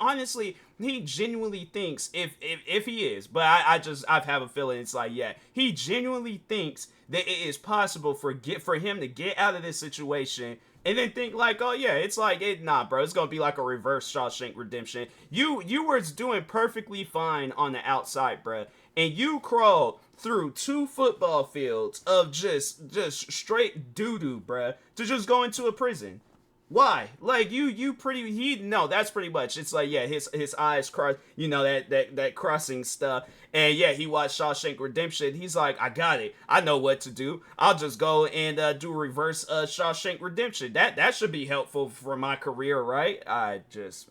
genuinely thinks, if he is, but I have a feeling it's like, yeah, he genuinely thinks that it is possible for him to get out of this situation and then think like, oh yeah, it's like, nah, bro, it's gonna be like a reverse Shawshank Redemption. You were doing perfectly fine on the outside, bro, and you crawled through 2 football fields of just straight doo-doo, bro, to just go into a prison. Why? Like, that's pretty much, it's like, yeah, his eyes cross, that crossing stuff, and yeah, he watched Shawshank Redemption. He's like, I got it, I know what to do, I'll just go and do reverse Shawshank Redemption. That should be helpful for my career, right?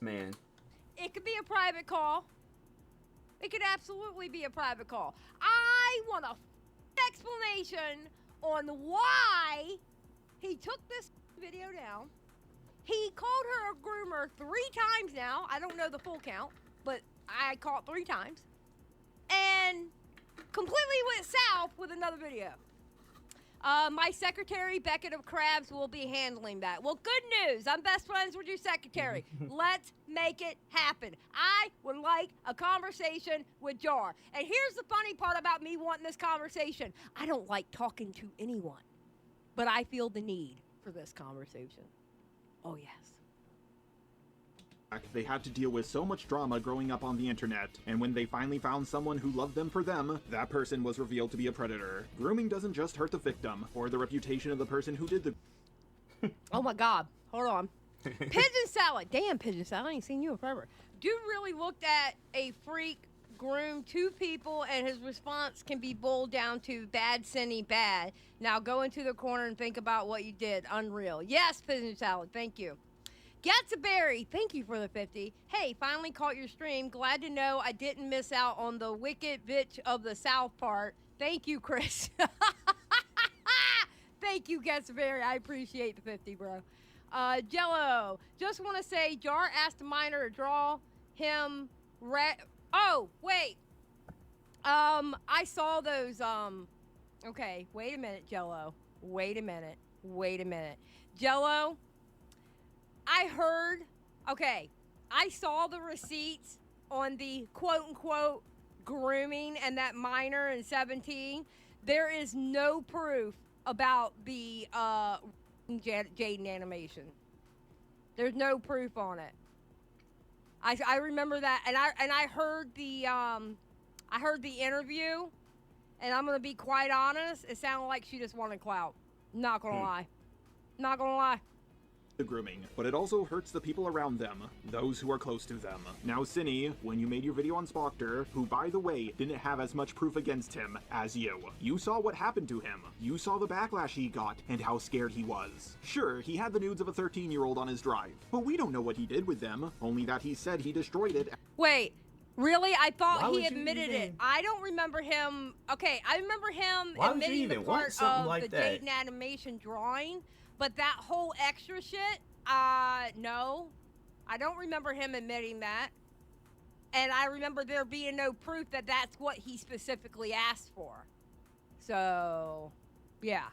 Man. It could be a private call. It could absolutely be a private call. I want a explanation on why he took this video down. He called her a groomer 3 times now. I don't know the full count, but I caught 3 times. And completely went south with another video. My secretary, Beckett of Crabs, will be handling that. Well, good news. I'm best friends with your secretary. Let's make it happen. I would like a conversation with Jar. And here's the funny part about me wanting this conversation. I don't like talking to anyone, but I feel the need for this conversation. Oh, yes. They had to deal with so much drama growing up on the internet, and when they finally found someone who loved them for them, that person was revealed to be a predator. Grooming doesn't just hurt the victim, or the reputation of the person who did the... Oh my god, hold on. Pigeon Salad. Damn, Pigeon Salad, I ain't seen you in forever. Dude really looked at a freak groom 2 people, and his response can be boiled down to bad, Cindy, bad. Now go into the corner and think about what you did. Unreal. Yes, Pigeon Salad, thank you. Gatsaberry, thank you for the 50. Hey, finally caught your stream. Glad to know I didn't miss out on the wicked bitch of the South part. Thank you, Chris. Thank you, Gatsaberry. I appreciate the 50, bro. Jello, just want to say, Jar asked the miner to draw him oh, wait. I saw those, okay, wait a minute, Jello. Wait a minute. Jello, I heard, okay, I saw the receipts on the quote-unquote grooming and that minor in 17. There is no proof about the Jaden animation. There's no proof on it. I remember that, and I heard the interview, and I'm gonna be quite honest, it sounded like she just wanted clout. Not gonna lie. The grooming, but it also hurts the people around them, those who are close to them. Now, Cinny, when you made your video on Spockter, who, by the way, didn't have as much proof against him as you saw what happened to him. You saw the backlash he got, and how scared he was. Sure, he had the nudes of a 13-year-old on his drive, but we don't know what he did with them, only that he said he destroyed it. Wait, really? I thought he admitted it. I don't remember him. Okay, I remember him admitting the part of the Jaden animation drawing. But that whole extra shit, no. I don't remember him admitting that. And I remember there being no proof that that's what he specifically asked for. So, yeah.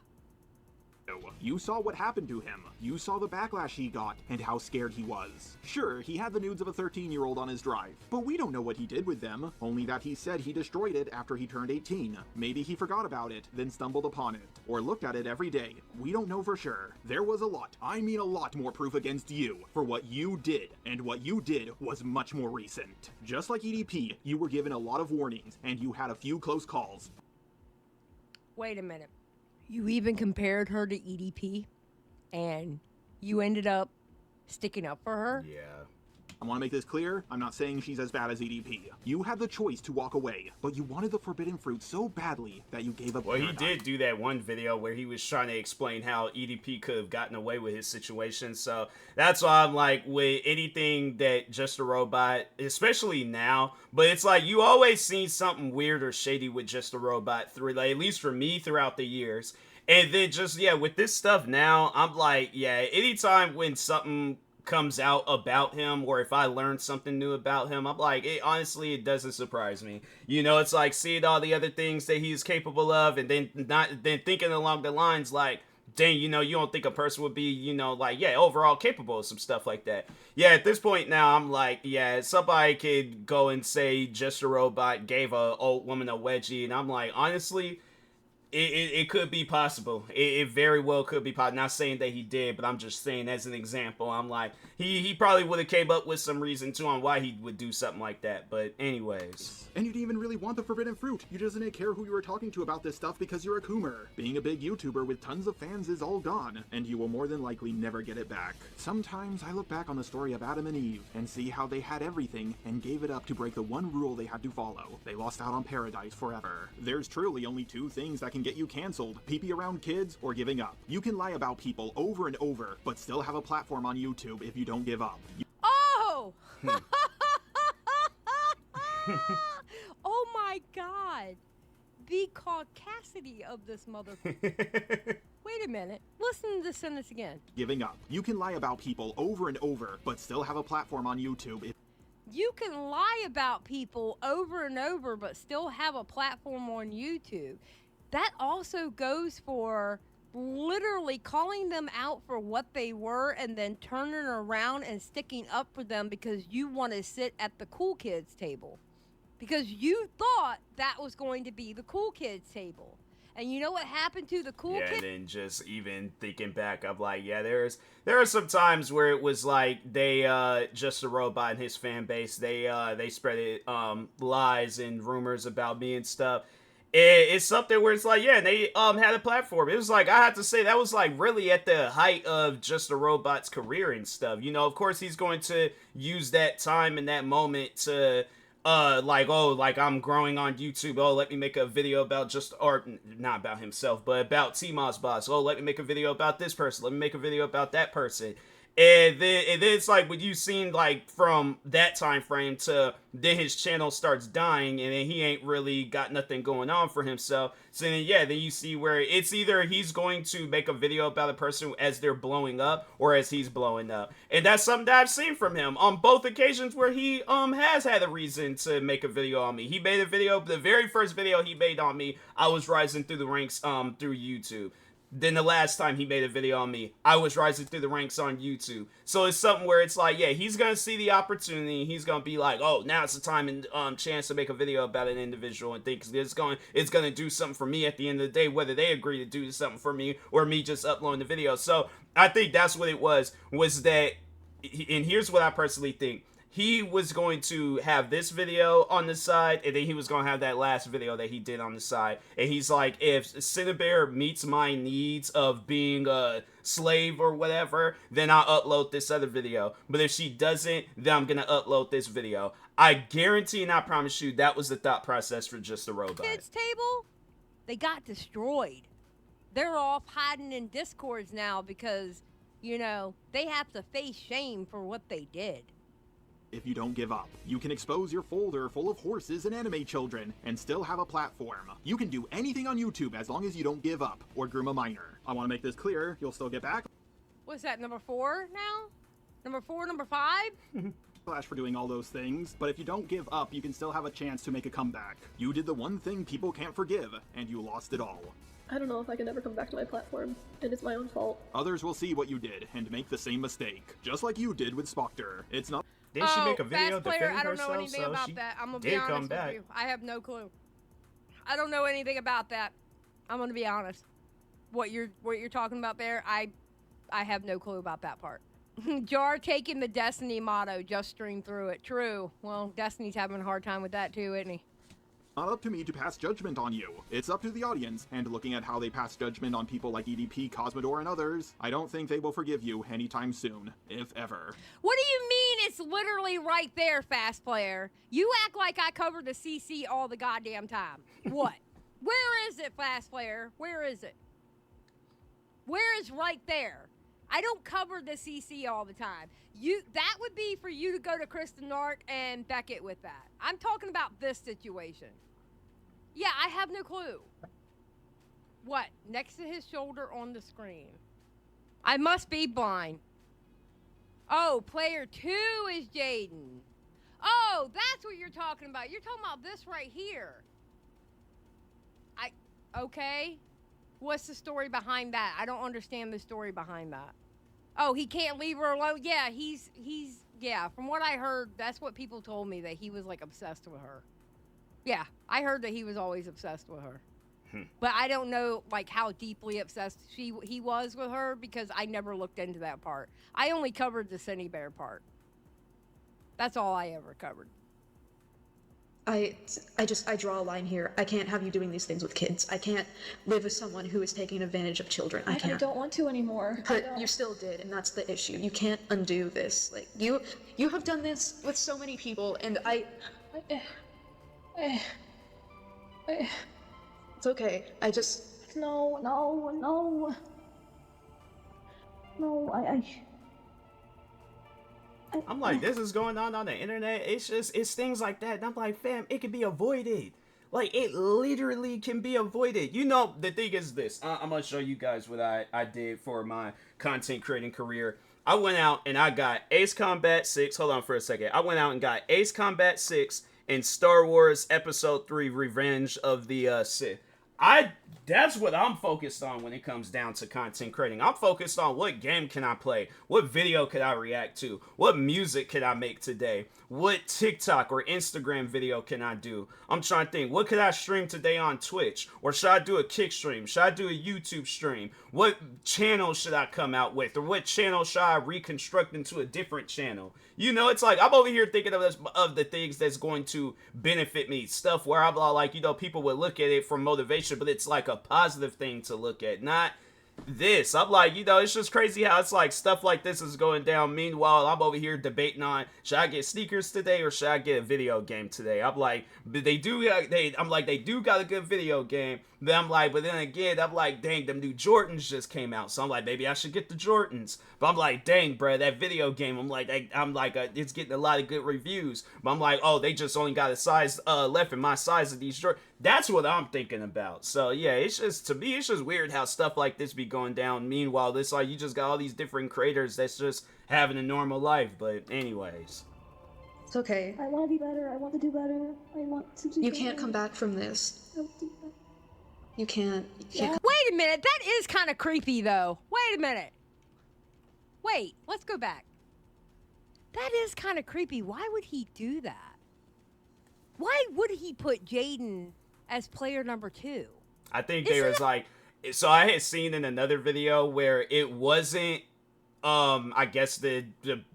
You saw what happened to him. You saw the backlash he got, and how scared he was. Sure, he had the nudes of a 13-year-old on his drive, but we don't know what he did with them, only that he said he destroyed it after he turned 18. Maybe he forgot about it, then stumbled upon it, or looked at it every day. We don't know for sure. There was a lot more proof against you for what you did, and what you did was much more recent. Just like EDP, you were given a lot of warnings, and you had a few close calls. Wait a minute. You even compared her to EDP, and you ended up sticking up for her? Yeah. I want to make this clear, I'm not saying she's as bad as EDP. You had the choice to walk away, but you wanted the forbidden fruit so badly that you gave up. Well, he did do that one video where he was trying to explain how EDP could have gotten away with his situation, so that's why I'm like, with anything that Just a Robot, especially now, but it's like, you always seen something weird or shady with Just a Robot through, like, at least for me, throughout the years. And then just, yeah, with this stuff now, I'm like, yeah, anytime when something comes out about him, or if I learn something new about him, I'm like, honestly, it doesn't surprise me. You know, it's like seeing all the other things that he's capable of, and then thinking along the lines like, dang, you know, you don't think a person would be, you know, like, yeah, overall capable of some stuff like that. Yeah, at this point now, I'm like, yeah, somebody could go and say Just a Robot gave a old woman a wedgie, and I'm like, honestly, it could be possible. It very well could be possible. Not saying that he did, but I'm just saying as an example. I'm like, he probably would have came up with some reason too on why he would do something like that. But anyways. And you didn't even really want the forbidden fruit. You just didn't care who you were talking to about this stuff because you're a Coomer. Being a big YouTuber with tons of fans is all gone, and you will more than likely never get it back. Sometimes I look back on the story of Adam and Eve and see how they had everything and gave it up to break the one rule they had to follow. They lost out on paradise forever. There's truly only two things that can get you canceled: pee-pee around kids or giving up. You can lie about people over and over, but still have a platform on YouTube if you don't give up. Oh! Oh my god. The caucasity of this motherfucker. Wait a minute. Listen to this sentence again. Giving up. You can lie about people over and over, but still have a platform on YouTube if you can lie about people over and over, but still have a platform on YouTube. That also goes for literally calling them out for what they were and then turning around and sticking up for them because you want to sit at the cool kids table. Because you thought that was going to be the cool kids table. And you know what happened to the cool kids? Yeah, and then just even thinking back, I'm like, yeah, there are some times where it was like they Just a Robot and his fan base, they spread lies and rumors about me and stuff. It's something where it's like, yeah, they had a platform. It was like, I have to say, that was like really at the height of Just a Robot's career and stuff. You know, of course, he's going to use that time and that moment to like, oh, like, I'm growing on YouTube. Oh, let me make a video about or not about himself, but about TMossBoss. Oh, let me make a video about this person. Let me make a video about that person. And then it's like, when you seen like from that time frame to then his channel starts dying, and then he ain't really got nothing going on for himself. So then, yeah, then you see where it's either he's going to make a video about a person as they're blowing up or as he's blowing up. And that's something that I've seen from him on both occasions where he has had a reason to make a video on me. He made a video, the very first video he made on me, I was rising through the ranks through YouTube. Then the last time he made a video on me, I was rising through the ranks on YouTube. So it's something where it's like, yeah, he's going to see the opportunity. He's going to be like, oh, now it's the time and chance to make a video about an individual and think it's going to do something for me at the end of the day, whether they agree to do something for me or me just uploading the video. So I think that's what it was that, and here's what I personally think. He was going to have this video on the side, and then he was going to have that last video that he did on the side. And he's like, if Cinnabare meets my needs of being a slave or whatever, then I'll upload this other video. But if she doesn't, then I'm going to upload this video. I guarantee and I promise you that was the thought process for Just a Robot. Kids table, they got destroyed. They're off hiding in Discords now because, you know, they have to face shame for what they did. If you don't give up, you can expose your folder full of horses and anime children and still have a platform. You can do anything on YouTube as long as you don't give up or groom a minor. I want to make this clear, you'll still get back. What's that, number 4 now? Number 4, number 5? Flash for doing all those things, but if you don't give up, you can still have a chance to make a comeback. You did the one thing people can't forgive, and you lost it all. I don't know if I can ever come back to my platform, and it's my own fault. Others will see what you did and make the same mistake, just like you did with Spoctor. It's not. Didn't she make a video defending I don't herself? know anything about that. I'm gonna be did honest come with back. you. I have no clue. I don't know anything about that. I'm gonna be honest. What you're talking about there, I have no clue about that part. Jar taking the Destiny motto, just stream through it. True. Well, Destiny's having a hard time with that too, isn't he? Not up to me to pass judgment on you. It's up to the audience, and looking at how they pass judgment on people like EDP, Cosmodor, and others, I don't think they will forgive you anytime soon, if ever. What do you mean It's literally right there, Fast Player. You act like I cover the CC all the goddamn time. What? Where is it, Fast Player? Where is it? Where is right there? I don't cover the CC all the time. That would be for you to go to Kristen Nark and Beckett with that. I'm talking about this situation. Yeah, I have no clue. What? Next to his shoulder on the screen. I must be blind. Oh, player 2 is Jaden. Oh, that's what you're talking about. You're talking about this right here. Okay. What's the story behind that? I don't understand the story behind that. Oh, he can't leave her alone? Yeah, yeah, from what I heard, that's what people told me, that he was, like, obsessed with her. Yeah, I heard that he was always obsessed with her. But I don't know, like, how deeply obsessed he was with her, because I never looked into that part. I only covered the Cindy Bear part. That's all I ever covered. I draw a line here. I can't have you doing these things with kids. I can't live with someone who is taking advantage of children. I can't. I don't want to anymore. But you still did, and that's the issue. You can't undo this. Like, you have done this with so many people, and it's okay. No, I'm like, this is going on the internet. It's things like that. And I'm like, fam, it can be avoided. Like, it literally can be avoided. You know, the thing is this. I'm going to show you guys what I did for my content creating career. I went out and I got Ace Combat 6. Hold on for a second. I went out and got Ace Combat 6 and Star Wars Episode 3 Revenge of the Sith. That's what I'm focused on when it comes down to content creating. I'm focused on what game can I play? What video could I react to? What music can I make today? What TikTok or Instagram video can I do? I'm trying to think, what could I stream today on Twitch? Or should I do a kick stream? Should I do a YouTube stream? What channel should I come out with? Or what channel should I reconstruct into a different channel? You know, it's like, I'm over here thinking of the things that's going to benefit me. Stuff where I'm like, you know, people would look at it for motivation, but it's like a positive thing to look at, not this. I'm like, you know, it's just crazy how it's like stuff like this is going down. Meanwhile, I'm over here debating on, should I get sneakers today or should I get a video game today? I'm like, they do got a good video game. Then I'm like, but then again, I'm like, dang, them new Jordans just came out. So I'm like, maybe I should get the Jordans. But I'm like, dang, bro, that video game, I'm like, it's getting a lot of good reviews. But I'm like, oh, they just only got a size left in my size of these Jordans. That's what I'm thinking about. So yeah, it's just, to me, it's just weird how stuff like this be going down. Meanwhile, this, like, you just got all these different creators that's just having a normal life. But anyways. It's okay. I want to be better. I want to do better. I want to do You better. can't come back from this. You can't. Wait a minute. That is kind of creepy, though. Wait a minute. Wait, let's go back. That is kind of creepy. Why would he do that? Why would he put Jaden as player number 2? I think there was like, so I had seen in another video where it wasn't, I guess the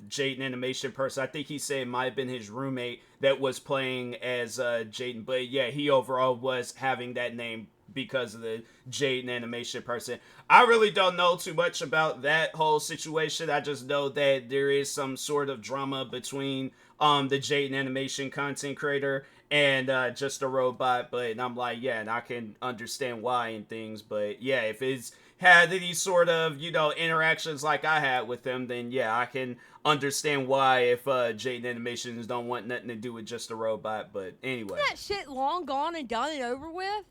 Jaden animation person. I think he said it might have been his roommate that was playing as Jaden, but yeah, he overall was having that name because of the Jaden animation person. I really don't know too much about that whole situation. I just know that there is some sort of drama between the Jaden animation content creator and just a robot, but I'm like, yeah, and I can understand why and things, but yeah, if it's had these sort of, you know, interactions like I had with him, then yeah, I can understand why if Jaden Animations don't want nothing to do with just a robot, but anyway. Isn't that shit long gone and done and over with?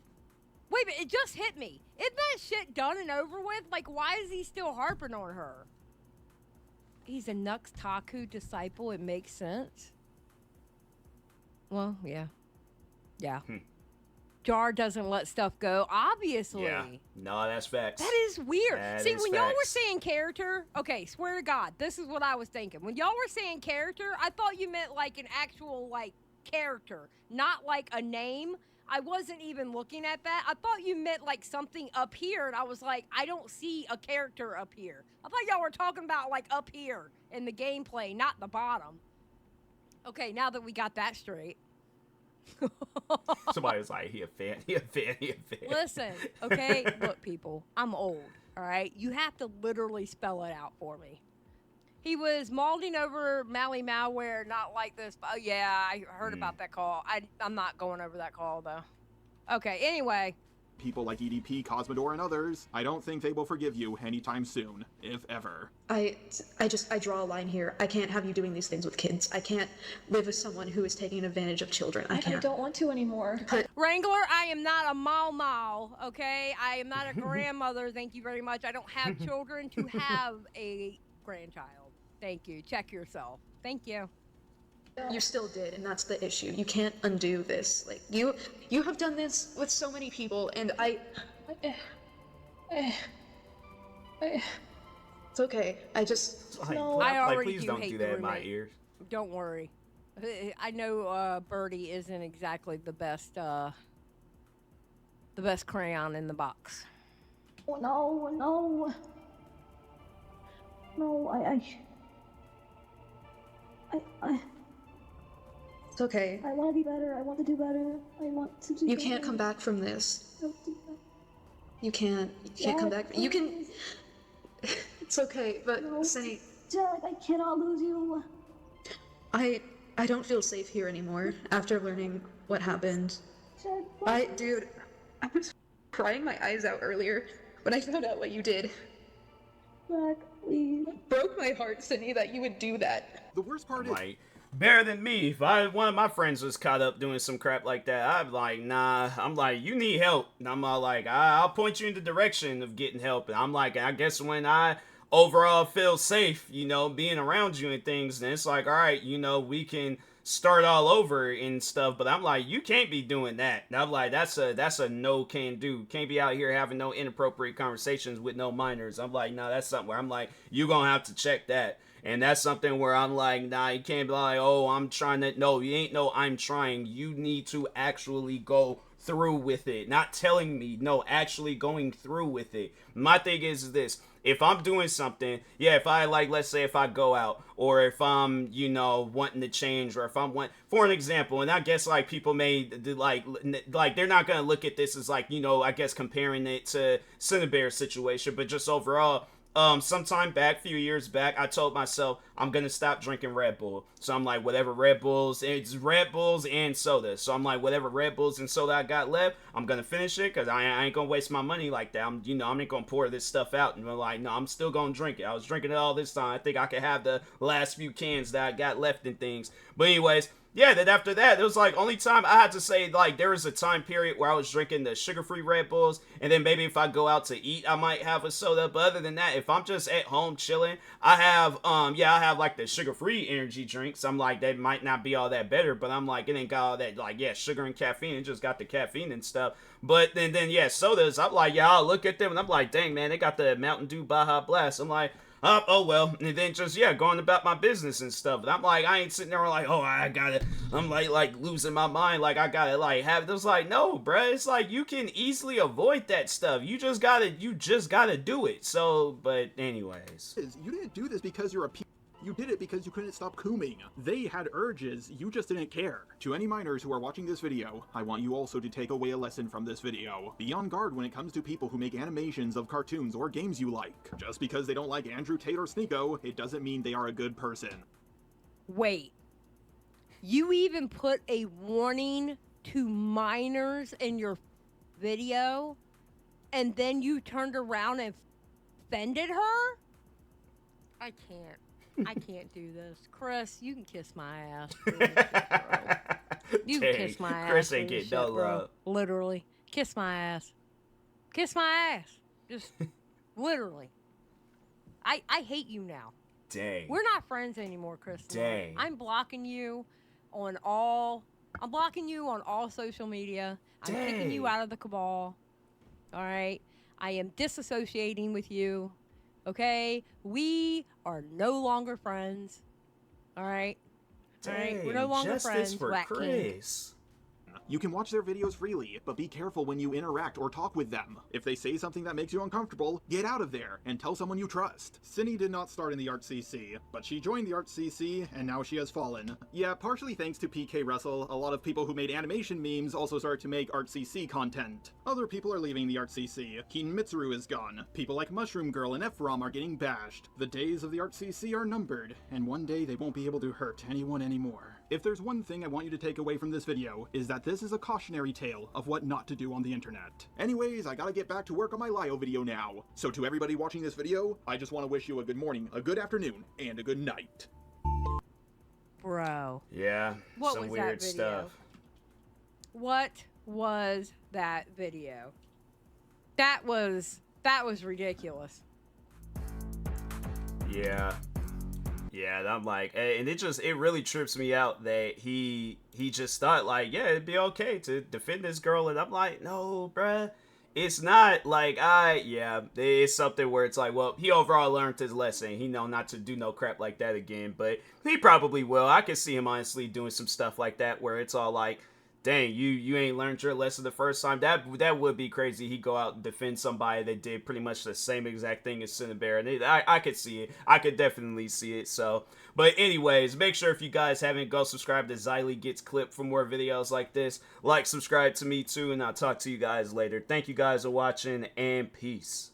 Wait a minute, it just hit me. Isn't that shit done and over with? Like, why is he still harping on her? He's a Nux Taku disciple, it makes sense. Well, yeah. Yeah. Jar doesn't let stuff go, obviously. Yeah. No, that's facts. That is weird. That See, is when y'all were facts. saying character, okay, swear to God, this is what I was thinking. When y'all were saying character, I thought you meant like an actual, like, character, not like a name. I wasn't even looking at that. I thought you meant like something up here, and I was like, I don't see a character up here. I thought y'all were talking about like up here in the gameplay, not the bottom. Okay, now that we got that straight. Somebody was like, he a fan. Listen, okay? Look, people, I'm old, all right? You have to literally spell it out for me. He was mauling over Maui malware, not like this. Oh, yeah, I heard about that call. I'm not going over that call, though. Okay, anyway. People like EDP, Cosmodor, and others, I don't think they will forgive you anytime soon, if ever. I draw a line here. I can't have you doing these things with kids. I can't live with someone who is taking advantage of children. I can't. I don't want to anymore. Wrangler, I am not a mal, okay? I am not a grandmother, thank you very much. I don't have children to have a grandchild. Thank you. Check yourself. Thank you. You still did, and that's the issue. You can't undo this. Like, you have done this with so many people, and it's okay. I just... No. I already please do don't hate do the that in my roommate. ears. Don't worry. I know Birdie isn't exactly the best crayon in the box. Oh, no. No, It's okay. I want to be better. I want to do better. I want to do You better. can't come back from this. I want to do better. You can't come back. You can... It's okay, but No. Sunny, Jack, I cannot lose you. I don't feel safe here anymore after learning what happened. Jack, Dude, I was crying my eyes out earlier when I found out what you did. Jack, please. Broke my heart, Sunny, that you would do that. The worst part is... Like, better than me. If one of my friends was caught up doing some crap like that, I'd be like, nah. I'm like, you need help. And I'm all like, I'll point you in the direction of getting help. And I'm like, I guess when I overall feel safe, being around you and things, then it's like, all right, we can start all over and stuff. But I'm like, you can't be doing that. And I'm like, that's a no can do. Can't be out here having no inappropriate conversations with no minors. I'm like, nah, that's something where I'm like, you gonna have to check that. And that's something where I'm like, nah, you can't be like, oh, I'm trying to. No, you ain't no I'm trying. You need to actually go through with it. Not telling me, no, actually going through with it. My thing is this. If I'm doing something, yeah, if I, let's say if I go out, or if I'm, wanting to change, or if I'm for an example, and I guess, people may, they're not going to look at this as, I guess comparing it to Cinnabear's situation, but just overall, sometime back, few years back, I told myself I'm gonna stop drinking Red Bull. So I'm like, whatever Red Bulls, it's Red Bulls and soda. So I'm like, whatever Red Bulls and soda I got left, I'm gonna finish it because I ain't gonna waste my money like that. I'm not gonna pour this stuff out and I'm like, no, I'm still gonna drink it. I was drinking it all this time. I think I could have the last few cans that I got left and things. But anyways. Yeah, then after that, it was only time I had to say, there was a time period where I was drinking the sugar-free Red Bulls, and then maybe if I go out to eat, I might have a soda, but other than that, if I'm just at home chilling, I have, the sugar-free energy drinks. I'm like, they might not be all that better, but I'm like, it ain't got all that, sugar and caffeine, it just got the caffeine and stuff, but then sodas, I'm like, I'll look at them, and I'm like, dang, man, they got the Mountain Dew Baja Blast, I'm like, oh well, and then just going about my business and stuff. And I'm like, I ain't sitting there like, oh, I gotta, I'm like losing my mind, I gotta have this. No, bruh, it's you can easily avoid that stuff. You just gotta do it. So, but anyways, you didn't do this because you're a you did it because you couldn't stop cooming. They had urges, you just didn't care. To any minors who are watching this video, I want you also to take away a lesson from this video. Be on guard when it comes to people who make animations of cartoons or games you like. Just because they don't like Andrew Tate or Sneeko, it doesn't mean they are a good person. Wait. You even put a warning to minors in your video, and then you turned around and offended her? I can't do this. Chris, you can kiss my ass. You can kiss my ass. Chris ain't getting no love. Literally. Kiss my ass. Kiss my ass. Just literally. I hate you now. Dang. We're not friends anymore, Chris. Dang. I'm blocking you on all social media. I'm kicking you out of the cabal. All right? I am disassociating with you. Okay? We are no longer friends. All right? Dang, all right? We're no longer justice friends. for Whack Chris. You can watch their videos freely, but be careful when you interact or talk with them. If they say something that makes you uncomfortable, get out of there and tell someone you trust. Cindy did not start in the Art CC, but she joined the Art CC and now she has fallen. Yeah, partially thanks to PK Russell, a lot of people who made animation memes also started to make Art CC content. Other people are leaving the Art CC. Keen Mitsuru is gone. People like Mushroom Girl and Efrom are getting bashed. The days of the Art CC are numbered, and one day they won't be able to hurt anyone anymore. If there's one thing I want you to take away from this video, is that this is a cautionary tale of what not to do on the internet. Anyways, I gotta get back to work on my Lio video now. So to everybody watching this video, I just want to wish you a good morning, a good afternoon, and a good night. Bro. Yeah, What some was weird that video? stuff. What was that video? That was ridiculous. Yeah. Yeah, and I'm like, and it really trips me out that he just thought like, yeah, it'd be okay to defend this girl, and I'm like, no, bruh, it's not. Like, yeah, it's something where it's like, well, he overall learned his lesson. He know not to do no crap like that again, but he probably will. I can see him honestly doing some stuff like that where it's all like, dang, you ain't learned your lesson the first time. That would be crazy. He'd go out and defend somebody that did pretty much the same exact thing as Cinnabare. And I could see it. I could definitely see it. So, but anyways, make sure if you guys haven't, go subscribe to Xylee Gets Clipped for more videos like this. Like, subscribe to me too, and I'll talk to you guys later. Thank you guys for watching, and peace.